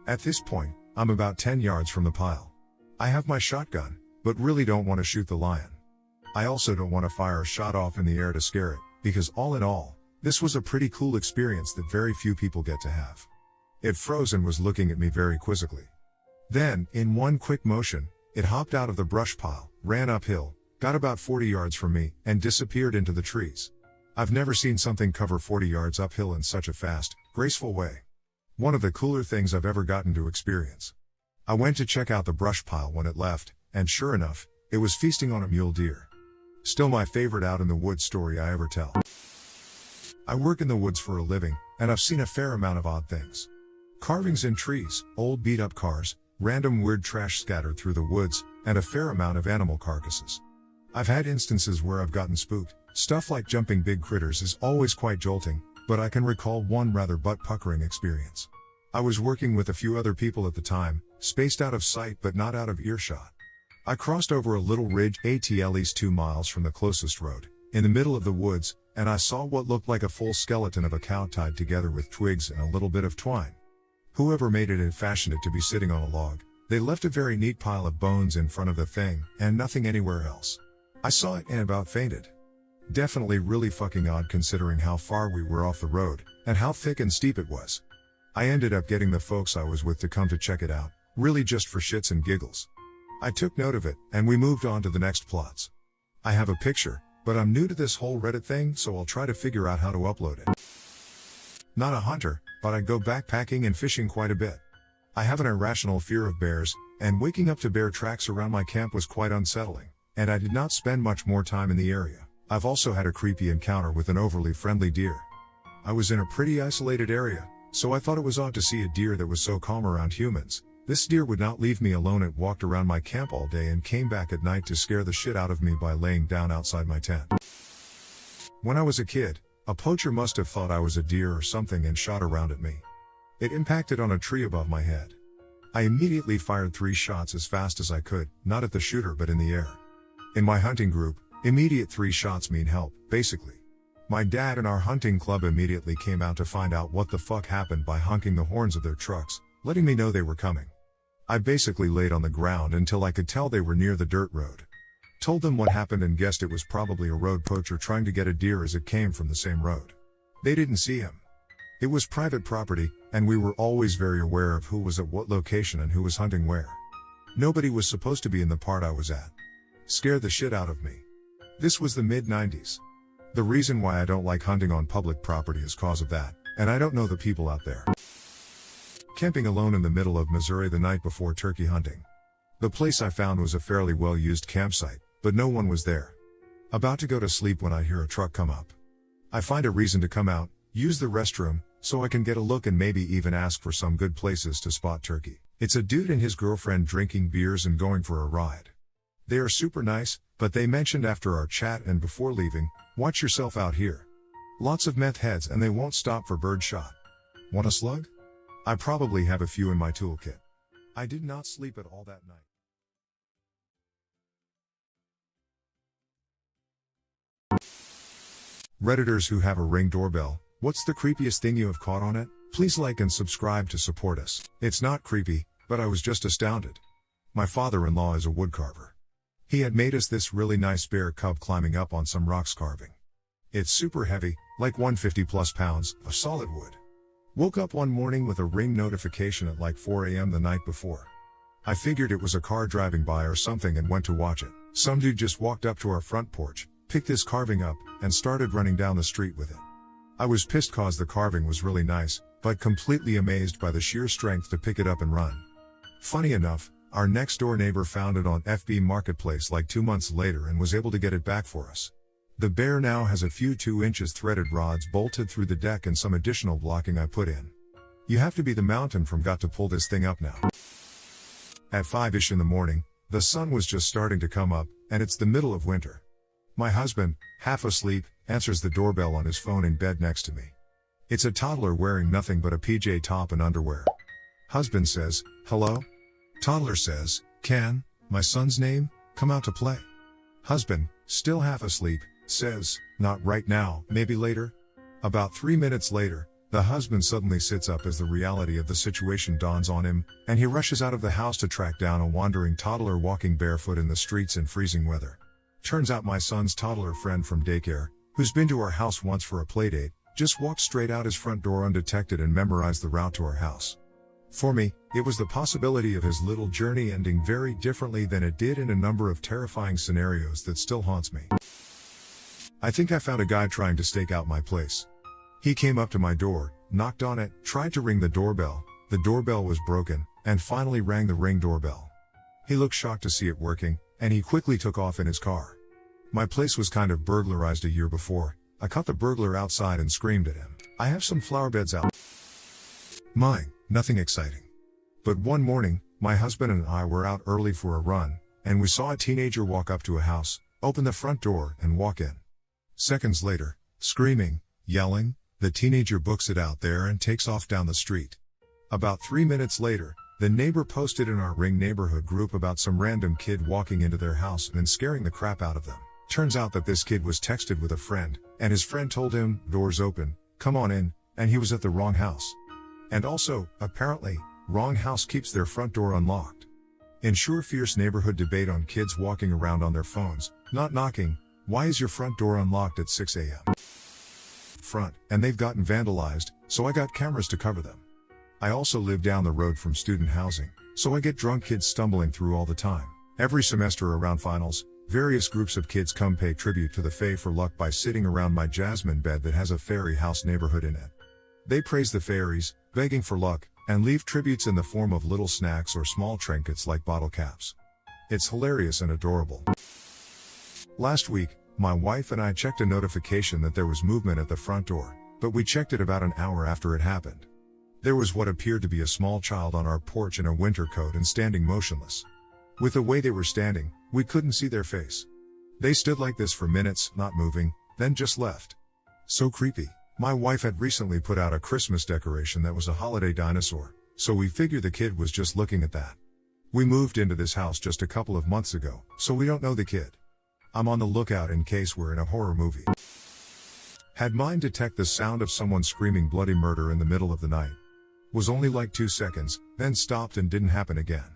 At this point, I'm about 10 yards from the pile. I have my shotgun, but really don't want to shoot the lion. I also don't want to fire a shot off in the air to scare it, because all in all, this was a pretty cool experience that very few people get to have. It froze and was looking at me very quizzically. Then, in one quick motion, it hopped out of the brush pile, ran uphill, got about 40 yards from me, and disappeared into the trees. I've never seen something cover 40 yards uphill in such a fast, graceful way. One of the cooler things I've ever gotten to experience. I went to check out the brush pile when it left, and sure enough, it was feasting on a mule deer. Still my favorite out in the woods story I ever tell. I work in the woods for a living, and I've seen a fair amount of odd things. Carvings in trees, old beat-up cars, random weird trash scattered through the woods, and a fair amount of animal carcasses. I've had instances where I've gotten spooked. Stuff like jumping big critters is always quite jolting, but I can recall one rather butt-puckering experience. I was working with a few other people at the time, spaced out of sight but not out of earshot. I crossed over a little ridge at least 2 miles from the closest road, in the middle of the woods, and I saw what looked like a full skeleton of a cow tied together with twigs and a little bit of twine. Whoever made it had fashioned it to be sitting on a log. They left a very neat pile of bones in front of the thing, and nothing anywhere else. I saw it and about fainted. Definitely really fucking odd considering how far we were off the road, and how thick and steep it was. I ended up getting the folks I was with to come to check it out, really just for shits and giggles. I took note of it, and we moved on to the next plots. I have a picture, but I'm new to this whole Reddit thing, so I'll try to figure out how to upload it. Not a hunter, but I go backpacking and fishing quite a bit. I have an irrational fear of bears, and waking up to bear tracks around my camp was quite unsettling, and I did not spend much more time in the area. I've also had a creepy encounter with an overly friendly deer. I was in a pretty isolated area, so I thought it was odd to see a deer that was so calm around humans. This deer would not leave me alone. It walked around my camp all day and came back at night to scare the shit out of me by laying down outside my tent. When I was a kid, a poacher must have thought I was a deer or something and shot around at me. It impacted on a tree above my head. I immediately fired 3 shots as fast as I could, not at the shooter but in the air. In my hunting group, immediate 3 shots mean help, basically. My dad and our hunting club immediately came out to find out what the fuck happened by honking the horns of their trucks, letting me know they were coming. I basically laid on the ground until I could tell they were near the dirt road. Told them what happened and guessed it was probably a road poacher trying to get a deer as it came from the same road. They didn't see him. It was private property, and we were always very aware of who was at what location and who was hunting where. Nobody was supposed to be in the part I was at. Scared the shit out of me. This was the mid-90s. The reason why I don't like hunting on public property is cause of that, and I don't know the people out there. Camping alone in the middle of Missouri the night before turkey hunting. The place I found was a fairly well-used campsite, but no one was there. About to go to sleep when I hear a truck come up. I find a reason to come out, use the restroom, so I can get a look and maybe even ask for some good places to spot turkey. It's a dude and his girlfriend drinking beers and going for a ride. They are super nice, but they mentioned after our chat and before leaving, watch yourself out here. Lots of meth heads and they won't stop for bird shot. Want a slug? I probably have a few in my toolkit. I did not sleep at all that night. Redditors who have a Ring doorbell, what's the creepiest thing you have caught on it? Please like and subscribe to support us. It's not creepy, but I was just astounded. My father-in-law is a woodcarver. He had made us this really nice bear cub climbing up on some rocks carving. It's super heavy, like 150 plus pounds, of solid wood. Woke up one morning with a Ring notification at like 4 a.m. the night before. I figured it was a car driving by or something and went to watch it. Some dude just walked up to our front porch, picked this carving up, and started running down the street with it. I was pissed cause the carving was really nice, but completely amazed by the sheer strength to pick it up and run. Funny enough, our next door neighbor found it on FB Marketplace like 2 months later and was able to get it back for us. The bear now has a few 2-inch threaded rods bolted through the deck and some additional blocking I put in. You have to be the mountain from God to pull this thing up now. At 5-ish in the morning, the sun was just starting to come up, and it's the middle of winter. My husband, half asleep, answers the doorbell on his phone in bed next to me. It's a toddler wearing nothing but a PJ top and underwear. Husband says, "Hello?" Toddler says, "Can, my son's name, come out to play?" Husband, still half asleep, says, "Not right now, maybe later." About 3 minutes later, the husband suddenly sits up as the reality of the situation dawns on him, and he rushes out of the house to track down a wandering toddler walking barefoot in the streets in freezing weather. Turns out my son's toddler friend from daycare, who's been to our house once for a playdate, just walked straight out his front door undetected and memorized the route to our house. For me, it was the possibility of his little journey ending very differently than it did in a number of terrifying scenarios that still haunts me. I think I found a guy trying to stake out my place. He came up to my door, knocked on it, tried to ring the doorbell was broken, and finally rang the Ring doorbell. He looked shocked to see it working, and he quickly took off in his car. My place was kind of burglarized a year before. I caught the burglar outside and screamed at him. I have some flower beds out. Mine, nothing exciting. But one morning, my husband and I were out early for a run, and we saw a teenager walk up to a house, open the front door, and walk in. Seconds later, screaming, yelling, the teenager books it out there and takes off down the street. About 3 minutes later, the neighbor posted in our Ring neighborhood group about some random kid walking into their house and scaring the crap out of them. Turns out that this kid was texted with a friend, and his friend told him, "Door's open, come on in," and he was at the wrong house. And also, apparently, wrong house keeps their front door unlocked. Ensure fierce neighborhood debate on kids walking around on their phones, not knocking. Why is your front door unlocked at 6 a.m.? Front, and they've gotten vandalized, so I got cameras to cover them. I also live down the road from student housing, so I get drunk kids stumbling through all the time. Every semester around finals, various groups of kids come pay tribute to the Fae for luck by sitting around my jasmine bed that has a fairy house neighborhood in it. They praise the fairies, begging for luck, and leave tributes in the form of little snacks or small trinkets like bottle caps. It's hilarious and adorable. Last week, my wife and I checked a notification that there was movement at the front door, but we checked it about an hour after it happened. There was what appeared to be a small child on our porch in a winter coat and standing motionless. With the way they were standing, we couldn't see their face. They stood like this for minutes, not moving, then just left. So creepy. My wife had recently put out a Christmas decoration that was a holiday dinosaur, so we figured the kid was just looking at that. We moved into this house just a couple of months ago, so we don't know the kid. I'm on the lookout in case we're in a horror movie. Had mine detect the sound of someone screaming bloody murder in the middle of the night. Was only like 2 seconds, then stopped and didn't happen again.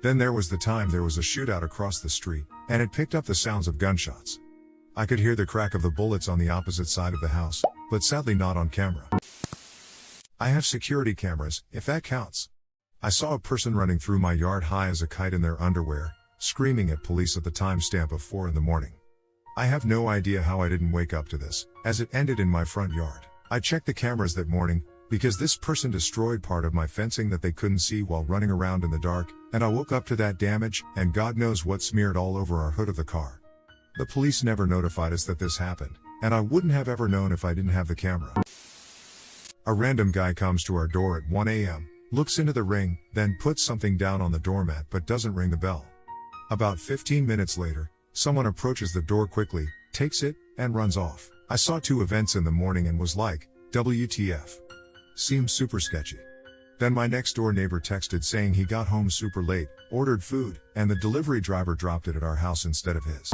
Then there was the time there was a shootout across the street, and it picked up the sounds of gunshots. I could hear the crack of the bullets on the opposite side of the house, but sadly not on camera. I have security cameras, if that counts. I saw a person running through my yard high as a kite in their underwear, screaming at police at the timestamp of 4 in the morning. I have no idea how I didn't wake up to this, as it ended in my front yard. I checked the cameras that morning, because this person destroyed part of my fencing that they couldn't see while running around in the dark, and I woke up to that damage, and God knows what smeared all over our hood of the car. The police never notified us that this happened, and I wouldn't have ever known if I didn't have the camera. A random guy comes to our door at 1 a.m., looks into the ring, then puts something down on the doormat but doesn't ring the bell. About 15 minutes later, someone approaches the door quickly, takes it, and runs off. I saw 2 events in the morning and was like, WTF. Seems super sketchy. Then my next door neighbor texted saying he got home super late, ordered food, and the delivery driver dropped it at our house instead of his.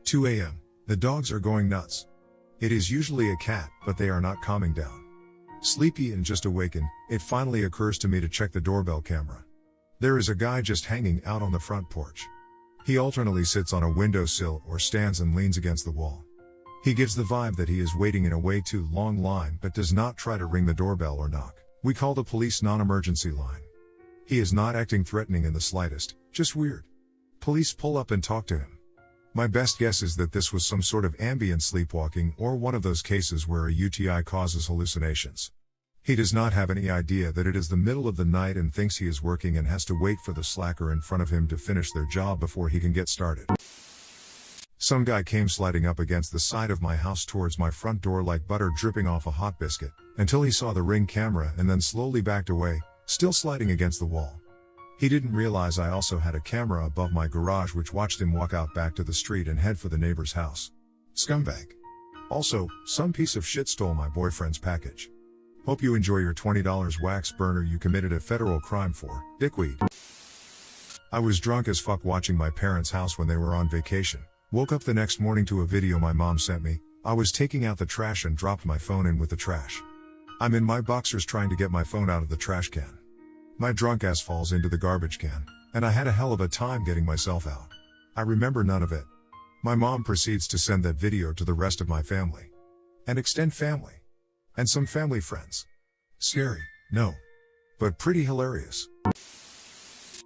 2 a.m. The dogs are going nuts. It is usually a cat, but they are not calming down. Sleepy and just awakened, it finally occurs to me to check the doorbell camera. There is a guy just hanging out on the front porch. He alternately sits on a windowsill or stands and leans against the wall. He gives the vibe that he is waiting in a way too long line but does not try to ring the doorbell or knock. We call the police non-emergency line. He is not acting threatening in the slightest, just weird. Police pull up and talk to him. My best guess is that this was some sort of ambient sleepwalking or one of those cases where a UTI causes hallucinations. He does not have any idea that it is the middle of the night and thinks he is working and has to wait for the slacker in front of him to finish their job before he can get started. Some guy came sliding up against the side of my house towards my front door like butter dripping off a hot biscuit, until he saw the Ring camera and then slowly backed away, still sliding against the wall. He didn't realize I also had a camera above my garage which watched him walk out back to the street and head for the neighbor's house. Scumbag. Also, some piece of shit stole my boyfriend's package. Hope you enjoy your $20 wax burner you committed a federal crime for, dickweed. I was drunk as fuck watching my parents' house when they were on vacation. Woke up the next morning to a video my mom sent me. I was taking out the trash and dropped my phone in with the trash. I'm in my boxers trying to get my phone out of the trash can. My drunk ass falls into the garbage can, and I had a hell of a time getting myself out. I remember none of it. My mom proceeds to send that video to the rest of my family. And extend family. And some family friends. Scary, no. But pretty hilarious.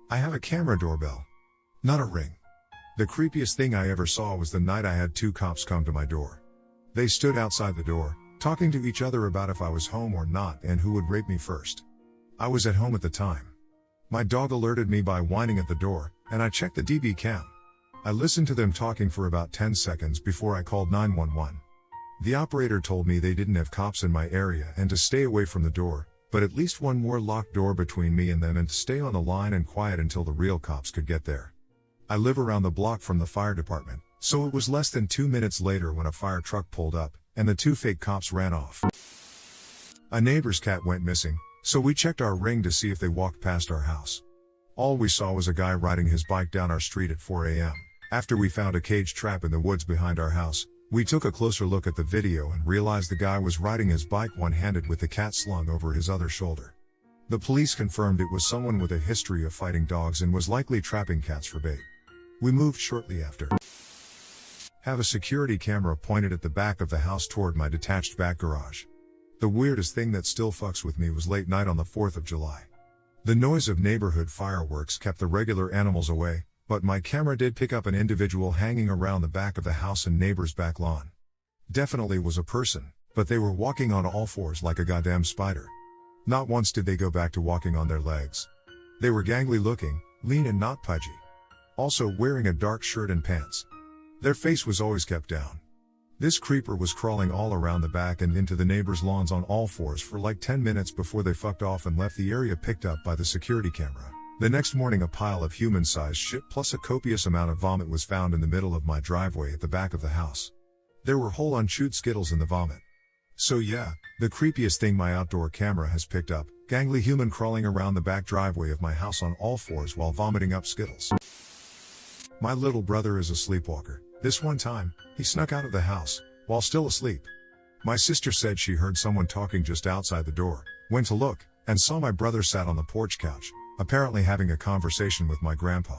I have a camera doorbell. Not a Ring. The creepiest thing I ever saw was the night I had 2 cops come to my door. They stood outside the door, talking to each other about if I was home or not and who would rape me first. I was at home at the time. My dog alerted me by whining at the door, and I checked the DB cam. I listened to them talking for about 10 seconds before I called 911. The operator told me they didn't have cops in my area and to stay away from the door, but at least one more locked door between me and them and to stay on the line and quiet until the real cops could get there. I live around the block from the fire department, so it was less than 2 minutes later when a fire truck pulled up, and the 2 fake cops ran off. A neighbor's cat went missing, so we checked our Ring to see if they walked past our house. All we saw was a guy riding his bike down our street at 4 a.m. After we found a cage trap in the woods behind our house, we took a closer look at the video and realized the guy was riding his bike one-handed with the cat slung over his other shoulder. The police confirmed it was someone with a history of fighting dogs and was likely trapping cats for bait. We moved shortly after. Have a security camera pointed at the back of the house toward my detached back garage. The weirdest thing that still fucks with me was late night on the 4th of July. The noise of neighborhood fireworks kept the regular animals away, but my camera did pick up an individual hanging around the back of the house and neighbor's back lawn. Definitely was a person, but they were walking on all fours like a goddamn spider. Not once did they go back to walking on their legs. They were gangly looking, lean and not pudgy. Also wearing a dark shirt and pants. Their face was always kept down. This creeper was crawling all around the back and into the neighbors' lawns on all fours for like 10 minutes before they fucked off and left the area picked up by the security camera. The next morning a pile of human-sized shit plus a copious amount of vomit was found in the middle of my driveway at the back of the house. There were whole unchewed Skittles in the vomit. So yeah, the creepiest thing my outdoor camera has picked up, gangly human crawling around the back driveway of my house on all fours while vomiting up Skittles. My little brother is a sleepwalker. This one time, he snuck out of the house, while still asleep. My sister said she heard someone talking just outside the door, went to look, and saw my brother sat on the porch couch, apparently having a conversation with my grandpa.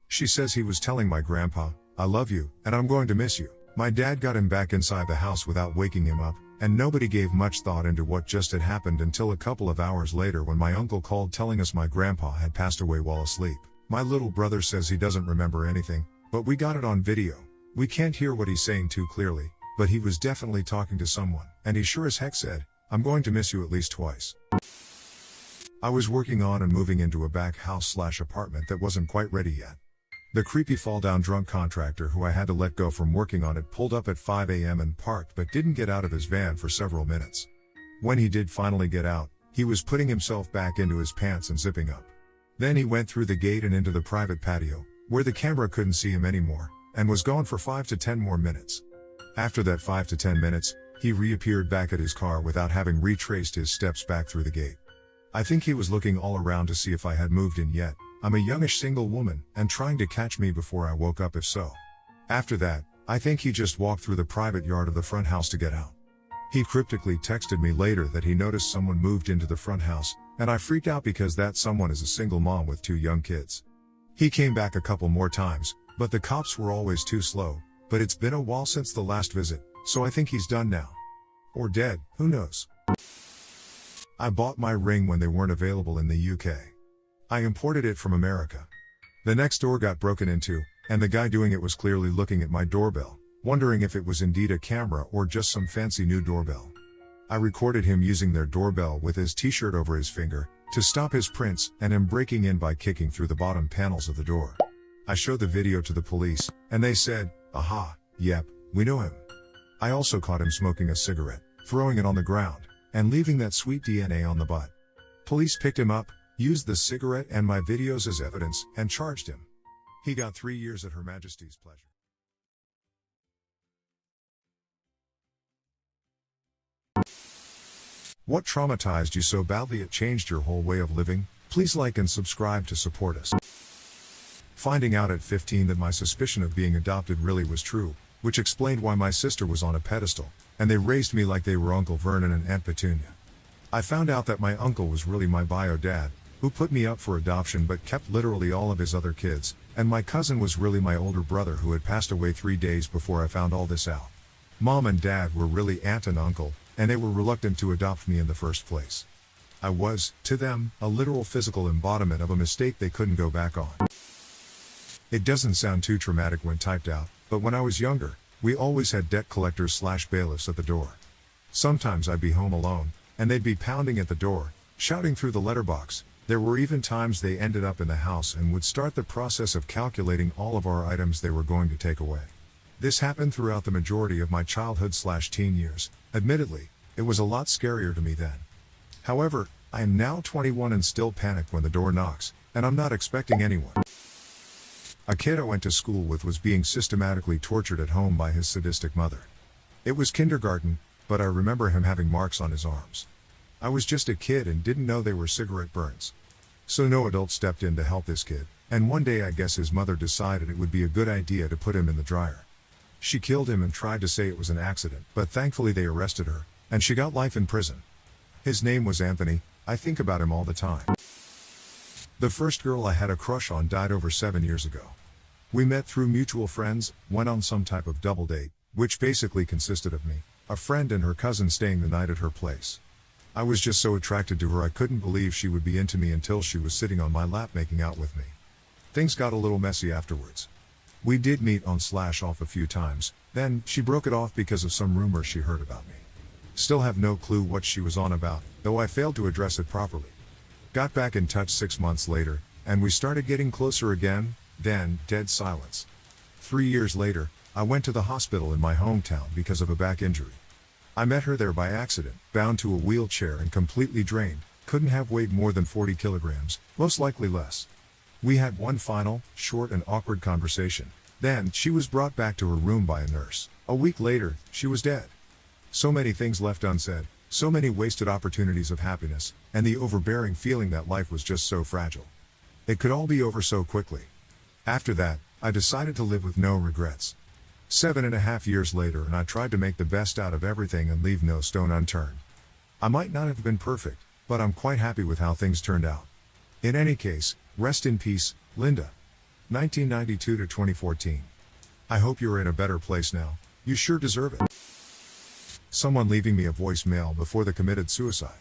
She says he was telling my grandpa, "I love you, and I'm going to miss you." My dad got him back inside the house without waking him up, and nobody gave much thought into what just had happened until a couple of hours later when my uncle called telling us my grandpa had passed away while asleep. My little brother says he doesn't remember anything, but we got it on video. We can't hear what he's saying too clearly, but he was definitely talking to someone, and he sure as heck said, "I'm going to miss you at least twice." I was working on and moving into a back house/apartment that wasn't quite ready yet. The creepy fall-down drunk contractor who I had to let go from working on it pulled up at 5 a.m. and parked but didn't get out of his van for several minutes. When he did finally get out, he was putting himself back into his pants and zipping up. Then he went through the gate and into the private patio, where the camera couldn't see him anymore, and was gone for 5 to 10 more minutes. After that 5 to 10 minutes, he reappeared back at his car without having retraced his steps back through the gate. I think he was looking all around to see if I had moved in yet. I'm a youngish single woman, and trying to catch me before I woke up if so. After that, I think he just walked through the private yard of the front house to get out. He cryptically texted me later that he noticed someone moved into the front house, and I freaked out because that someone is a single mom with 2 young kids. He came back a couple more times, but the cops were always too slow, but it's been a while since the last visit, so I think he's done now. Or dead, who knows. I bought my ring when they weren't available in the UK. I imported it from America. The next door got broken into, and the guy doing it was clearly looking at my doorbell, wondering if it was indeed a camera or just some fancy new doorbell. I recorded him using their doorbell with his t-shirt over his finger, to stop his prints, and him breaking in by kicking through the bottom panels of the door. I showed the video to the police, and they said, "Aha, yep, we know him." I also caught him smoking a cigarette, throwing it on the ground, and leaving that sweet DNA on the butt. Police picked him up, used the cigarette and my videos as evidence, and charged him. He got 3 years at Her Majesty's pleasure. What traumatized you so badly it changed your whole way of living? Please like and subscribe to support us. Finding out at 15 that my suspicion of being adopted really was true, which explained why my sister was on a pedestal, and they raised me like they were Uncle Vernon and Aunt Petunia. I found out that my uncle was really my bio dad, who put me up for adoption but kept literally all of his other kids, and my cousin was really my older brother who had passed away 3 days before I found all this out. Mom and dad were really aunt and uncle, and they were reluctant to adopt me in the first place. I was, to them, a literal physical embodiment of a mistake they couldn't go back on. It doesn't sound too traumatic when typed out, but when I was younger, we always had debt collectors/bailiffs at the door. Sometimes I'd be home alone, and they'd be pounding at the door, shouting through the letterbox. There were even times they ended up in the house and would start the process of calculating all of our items they were going to take away. This happened throughout the majority of my childhood/teen years. Admittedly, it was a lot scarier to me then. However, I am now 21 and still panic when the door knocks, and I'm not expecting anyone. A kid I went to school with was being systematically tortured at home by his sadistic mother. It was kindergarten, but I remember him having marks on his arms. I was just a kid and didn't know they were cigarette burns. So no adult stepped in to help this kid, and one day I guess his mother decided it would be a good idea to put him in the dryer. She killed him and tried to say it was an accident, but thankfully they arrested her, and she got life in prison. His name was Anthony. I think about him all the time. The first girl I had a crush on died over 7 years ago. We met through mutual friends, went on some type of double date, which basically consisted of me, a friend and her cousin staying the night at her place. I was just so attracted to her I couldn't believe she would be into me until she was sitting on my lap making out with me. Things got a little messy afterwards. We did meet on/off a few times, then she broke it off because of some rumors she heard about me. Still have no clue what she was on about, though I failed to address it properly. Got back in touch 6 months later, and we started getting closer again, then dead silence. 3 years later, I went to the hospital in my hometown because of a back injury. I met her there by accident, bound to a wheelchair and completely drained, couldn't have weighed more than 40 kilograms, most likely less. We had one final, short and awkward conversation. Then, she was brought back to her room by a nurse. A week later, she was dead. So many things left unsaid, so many wasted opportunities of happiness, and the overbearing feeling that life was just so fragile. It could all be over so quickly. After that, I decided to live with no regrets. 7.5 years later, and I tried to make the best out of everything and leave no stone unturned. I might not have been perfect, but I'm quite happy with how things turned out. In any case, rest in peace, Linda. 1992 to 2014. I hope you're in a better place now. You sure deserve it. Someone leaving me a voicemail before they committed suicide.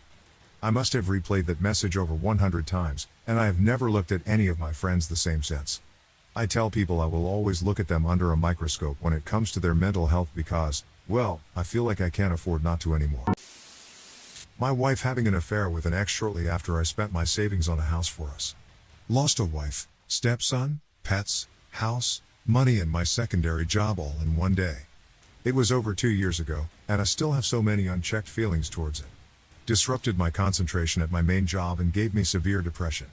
I must have replayed that message over 100 times, and I have never looked at any of my friends the same since. I tell people I will always look at them under a microscope when it comes to their mental health because, well, I feel like I can't afford not to anymore. My wife having an affair with an ex shortly after I spent my savings on a house for us. Lost a wife, stepson, pets, house, money and my secondary job all in one day. It was over 2 years ago, and I still have so many unchecked feelings towards it. Disrupted my concentration at my main job and gave me severe depression.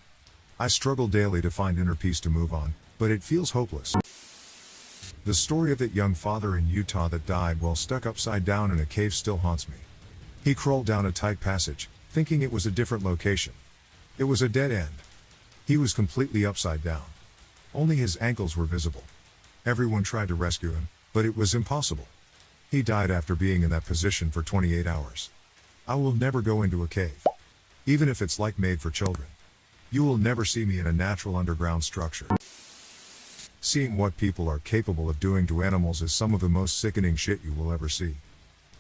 I struggle daily to find inner peace to move on, but it feels hopeless. The story of that young father in Utah that died while stuck upside down in a cave still haunts me. He crawled down a tight passage, thinking it was a different location. It was a dead end. He was completely upside down. Only his ankles were visible. Everyone tried to rescue him, but it was impossible. He died after being in that position for 28 hours. I will never go into a cave. Even if it's like made for children. You will never see me in a natural underground structure. Seeing what people are capable of doing to animals is some of the most sickening shit you will ever see.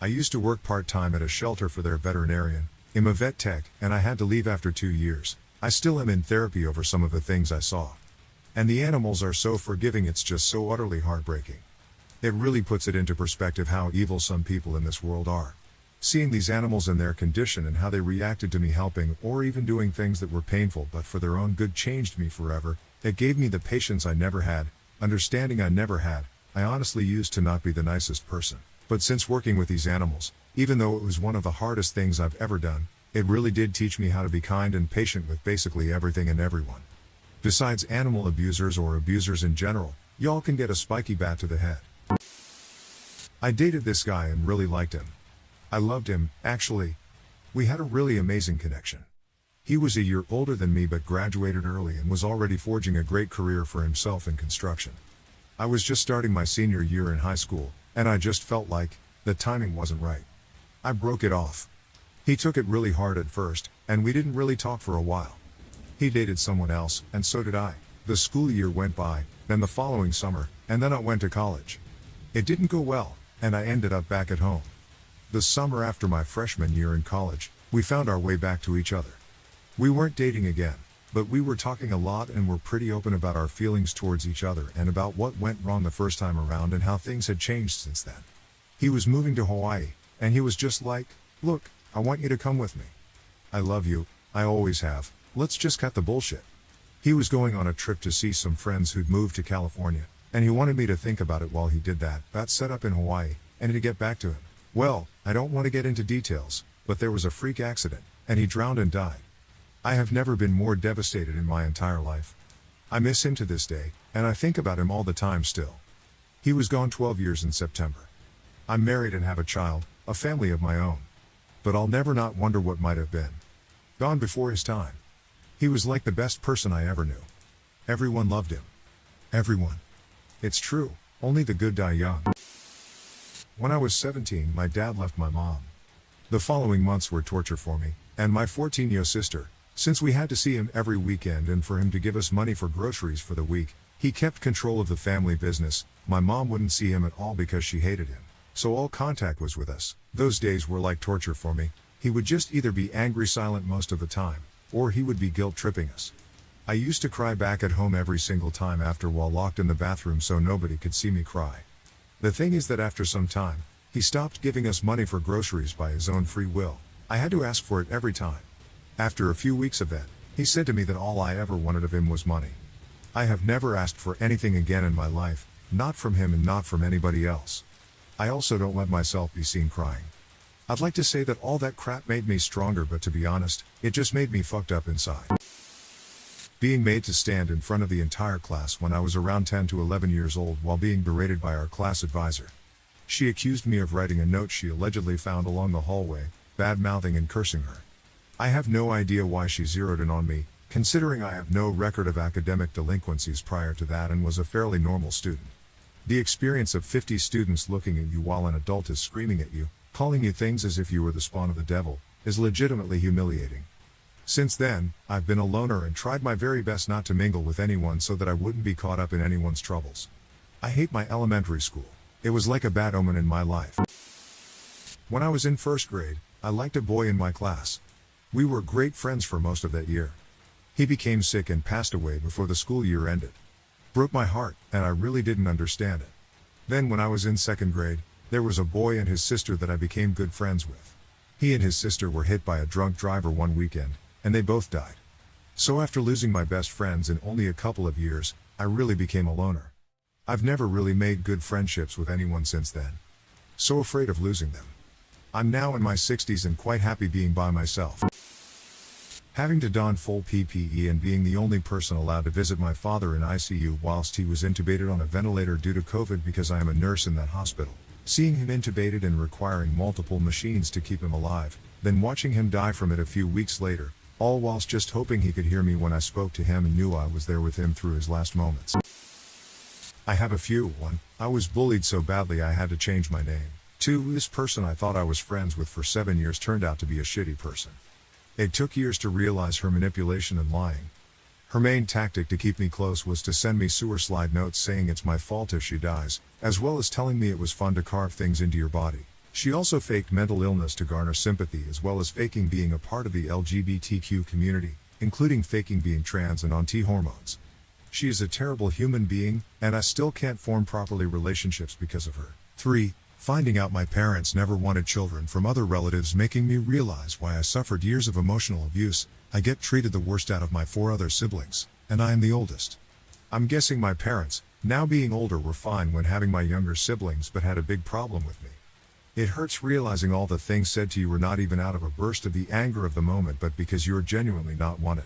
I used to work part-time at a shelter for their veterinarian. I'm a vet tech, and I had to leave after 2 years. I still am in therapy over some of the things I saw. And the animals are so forgiving, it's just so utterly heartbreaking. It really puts it into perspective how evil some people in this world are. Seeing these animals in their condition and how they reacted to me helping or even doing things that were painful but for their own good changed me forever. It gave me the patience I never had, understanding I never had. I honestly used to not be the nicest person. But since working with these animals, even though it was one of the hardest things I've ever done, it really did teach me how to be kind and patient with basically everything and everyone. Besides animal abusers or abusers in general, y'all can get a spiky bat to the head. I dated this guy and really liked him. I loved him, actually. We had a really amazing connection. He was a year older than me but graduated early and was already forging a great career for himself in construction. I was just starting my senior year in high school, and I just felt like the timing wasn't right. I broke it off. He took it really hard at first, and we didn't really talk for a while. He dated someone else, and so did I. The school year went by, then the following summer, and then I went to college. It didn't go well, and I ended up back at home. The summer after my freshman year in college, we found our way back to each other. We weren't dating again, but we were talking a lot and were pretty open about our feelings towards each other and about what went wrong the first time around and how things had changed since then. He was moving to Hawaii, and he was just like, "Look, I want you to come with me. I love you, I always have, let's just cut the bullshit." He was going on a trip to see some friends who'd moved to California, and he wanted me to think about it while he did that. That set up in Hawaii, and to get back to him. Well, I don't want to get into details, but there was a freak accident, and he drowned and died. I have never been more devastated in my entire life. I miss him to this day, and I think about him all the time still. He was gone 12 years in September. I'm married and have a child, a family of my own. But I'll never not wonder what might have been. Gone before his time. He was like the best person I ever knew. Everyone loved him. Everyone. It's true, only the good die young. When I was 17, my dad left my mom. The following months were torture for me, and my 14-year-old sister, since we had to see him every weekend and for him to give us money for groceries for the week. He kept control of the family business. My mom wouldn't see him at all because she hated him, so all contact was with us. Those days were like torture for me. He would just either be angry silent most of the time, or he would be guilt-tripping us. I used to cry back at home every single time after while locked in the bathroom so nobody could see me cry. The thing is that after some time, he stopped giving us money for groceries by his own free will. I had to ask for it every time. After a few weeks of that, he said to me that all I ever wanted of him was money. I have never asked for anything again in my life, not from him and not from anybody else. I also don't let myself be seen crying. I'd like to say that all that crap made me stronger, but to be honest, it just made me fucked up inside. Being made to stand in front of the entire class when I was around 10 to 11 years old while being berated by our class advisor. She accused me of writing a note she allegedly found along the hallway, bad-mouthing and cursing her. I have no idea why she zeroed in on me, considering I have no record of academic delinquencies prior to that and was a fairly normal student. The experience of 50 students looking at you while an adult is screaming at you, calling you things as if you were the spawn of the devil, is legitimately humiliating. Since then, I've been a loner and tried my very best not to mingle with anyone so that I wouldn't be caught up in anyone's troubles. I hate my elementary school. It was like a bad omen in my life. When I was in first grade, I liked a boy in my class. We were great friends for most of that year. He became sick and passed away before the school year ended. Broke my heart, and I really didn't understand it. Then when I was in second grade, there was a boy and his sister that I became good friends with. He and his sister were hit by a drunk driver one weekend, and they both died. So after losing my best friends in only a couple of years, I really became a loner. I've never really made good friendships with anyone since then. So afraid of losing them. I'm now in my 60s and quite happy being by myself. Having to don full PPE and being the only person allowed to visit my father in ICU whilst he was intubated on a ventilator due to COVID because I am a nurse in that hospital. Seeing him intubated and requiring multiple machines to keep him alive, then watching him die from it a few weeks later, all whilst just hoping he could hear me when I spoke to him and knew I was there with him through his last moments. I have a few. 1. I was bullied so badly I had to change my name. 2. This person I thought I was friends with for 7 years turned out to be a shitty person. It took years to realize her manipulation and lying. Her main tactic to keep me close was to send me sewer slide notes saying it's my fault if she dies, as well as telling me it was fun to carve things into your body. She also faked mental illness to garner sympathy as well as faking being a part of the LGBTQ community, including faking being trans and on T hormones. She is a terrible human being, and I still can't form properly relationships because of her. 3. Finding out my parents never wanted children from other relatives making me realize why I suffered years of emotional abuse. I get treated the worst out of my 4 other siblings, and I am the oldest. I'm guessing my parents, now being older, were fine when having my younger siblings but had a big problem with me. It hurts realizing all the things said to you were not even out of a burst of the anger of the moment but because you're genuinely not wanted.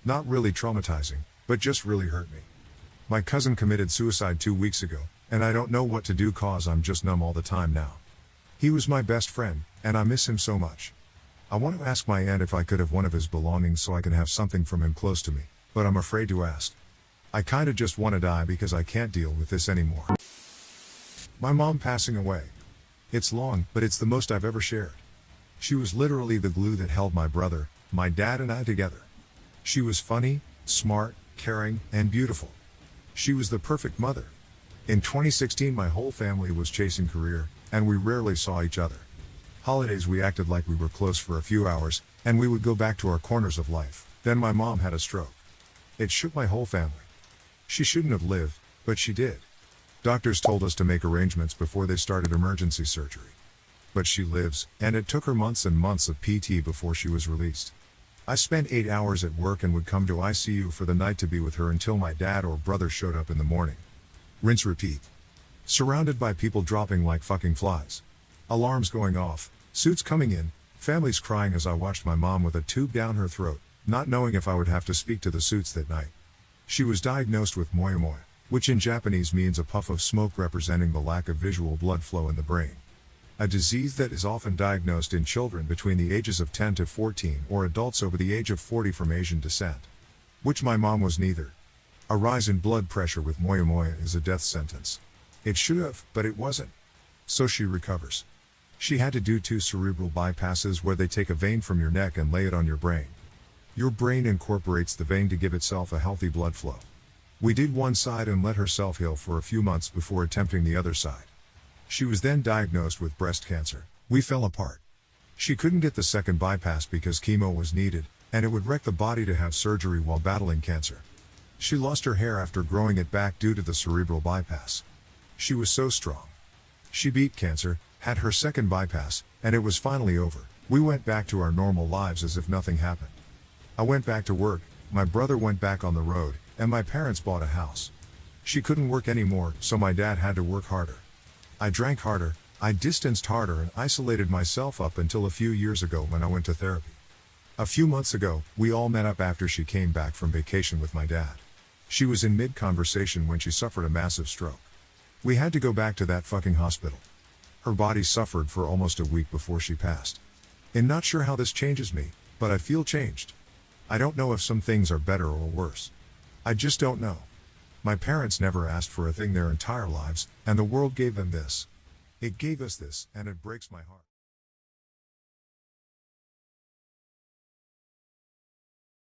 Not really traumatizing, but just really hurt me. My cousin committed suicide 2 weeks ago, and I don't know what to do cause I'm just numb all the time now. He was my best friend, and I miss him so much. I want to ask my aunt if I could have one of his belongings so I can have something from him close to me, but I'm afraid to ask. I kinda just want to die because I can't deal with this anymore. My mom passing away. It's long, but it's the most I've ever shared. She was literally the glue that held my brother, my dad and I together. She was funny, smart, caring, and beautiful. She was the perfect mother. In 2016 my whole family was chasing career, and we rarely saw each other. Holidays we acted like we were close for a few hours, and we would go back to our corners of life. Then my mom had a stroke. It shook my whole family. She shouldn't have lived, but she did. Doctors told us to make arrangements before they started emergency surgery. But she lives, and it took her months and months of PT before she was released. I spent 8 hours at work and would come to ICU for the night to be with her until my dad or brother showed up in the morning. Rinse repeat. Surrounded by people dropping like fucking flies. Alarms going off, suits coming in, families crying as I watched my mom with a tube down her throat, not knowing if I would have to speak to the suits that night. She was diagnosed with moyamoya, which in Japanese means a puff of smoke representing the lack of visual blood flow in the brain. A disease that is often diagnosed in children between the ages of 10 to 14 or adults over the age of 40 from Asian descent. Which my mom was neither. A rise in blood pressure with moyamoya is a death sentence. It should have, but it wasn't. So she recovers. She had to do 2 cerebral bypasses where they take a vein from your neck and lay it on your brain. Your brain incorporates the vein to give itself a healthy blood flow. We did one side and let her self-heal for a few months before attempting the other side. She was then diagnosed with breast cancer. We fell apart. She couldn't get the second bypass because chemo was needed, and it would wreck the body to have surgery while battling cancer. She lost her hair after growing it back due to the cerebral bypass. She was so strong. She beat cancer, had her second bypass, and it was finally over. We went back to our normal lives as if nothing happened. I went back to work, my brother went back on the road, and my parents bought a house. She couldn't work anymore, so my dad had to work harder. I drank harder, I distanced harder and isolated myself up until a few years ago when I went to therapy. A few months ago, we all met up after she came back from vacation with my dad. She was in mid-conversation when she suffered a massive stroke. We had to go back to that fucking hospital. Her body suffered for almost a week before she passed. I'm not sure how this changes me, but I feel changed. I don't know if some things are better or worse. I just don't know. My parents never asked for a thing their entire lives, and the world gave them this. It gave us this, and it breaks my heart.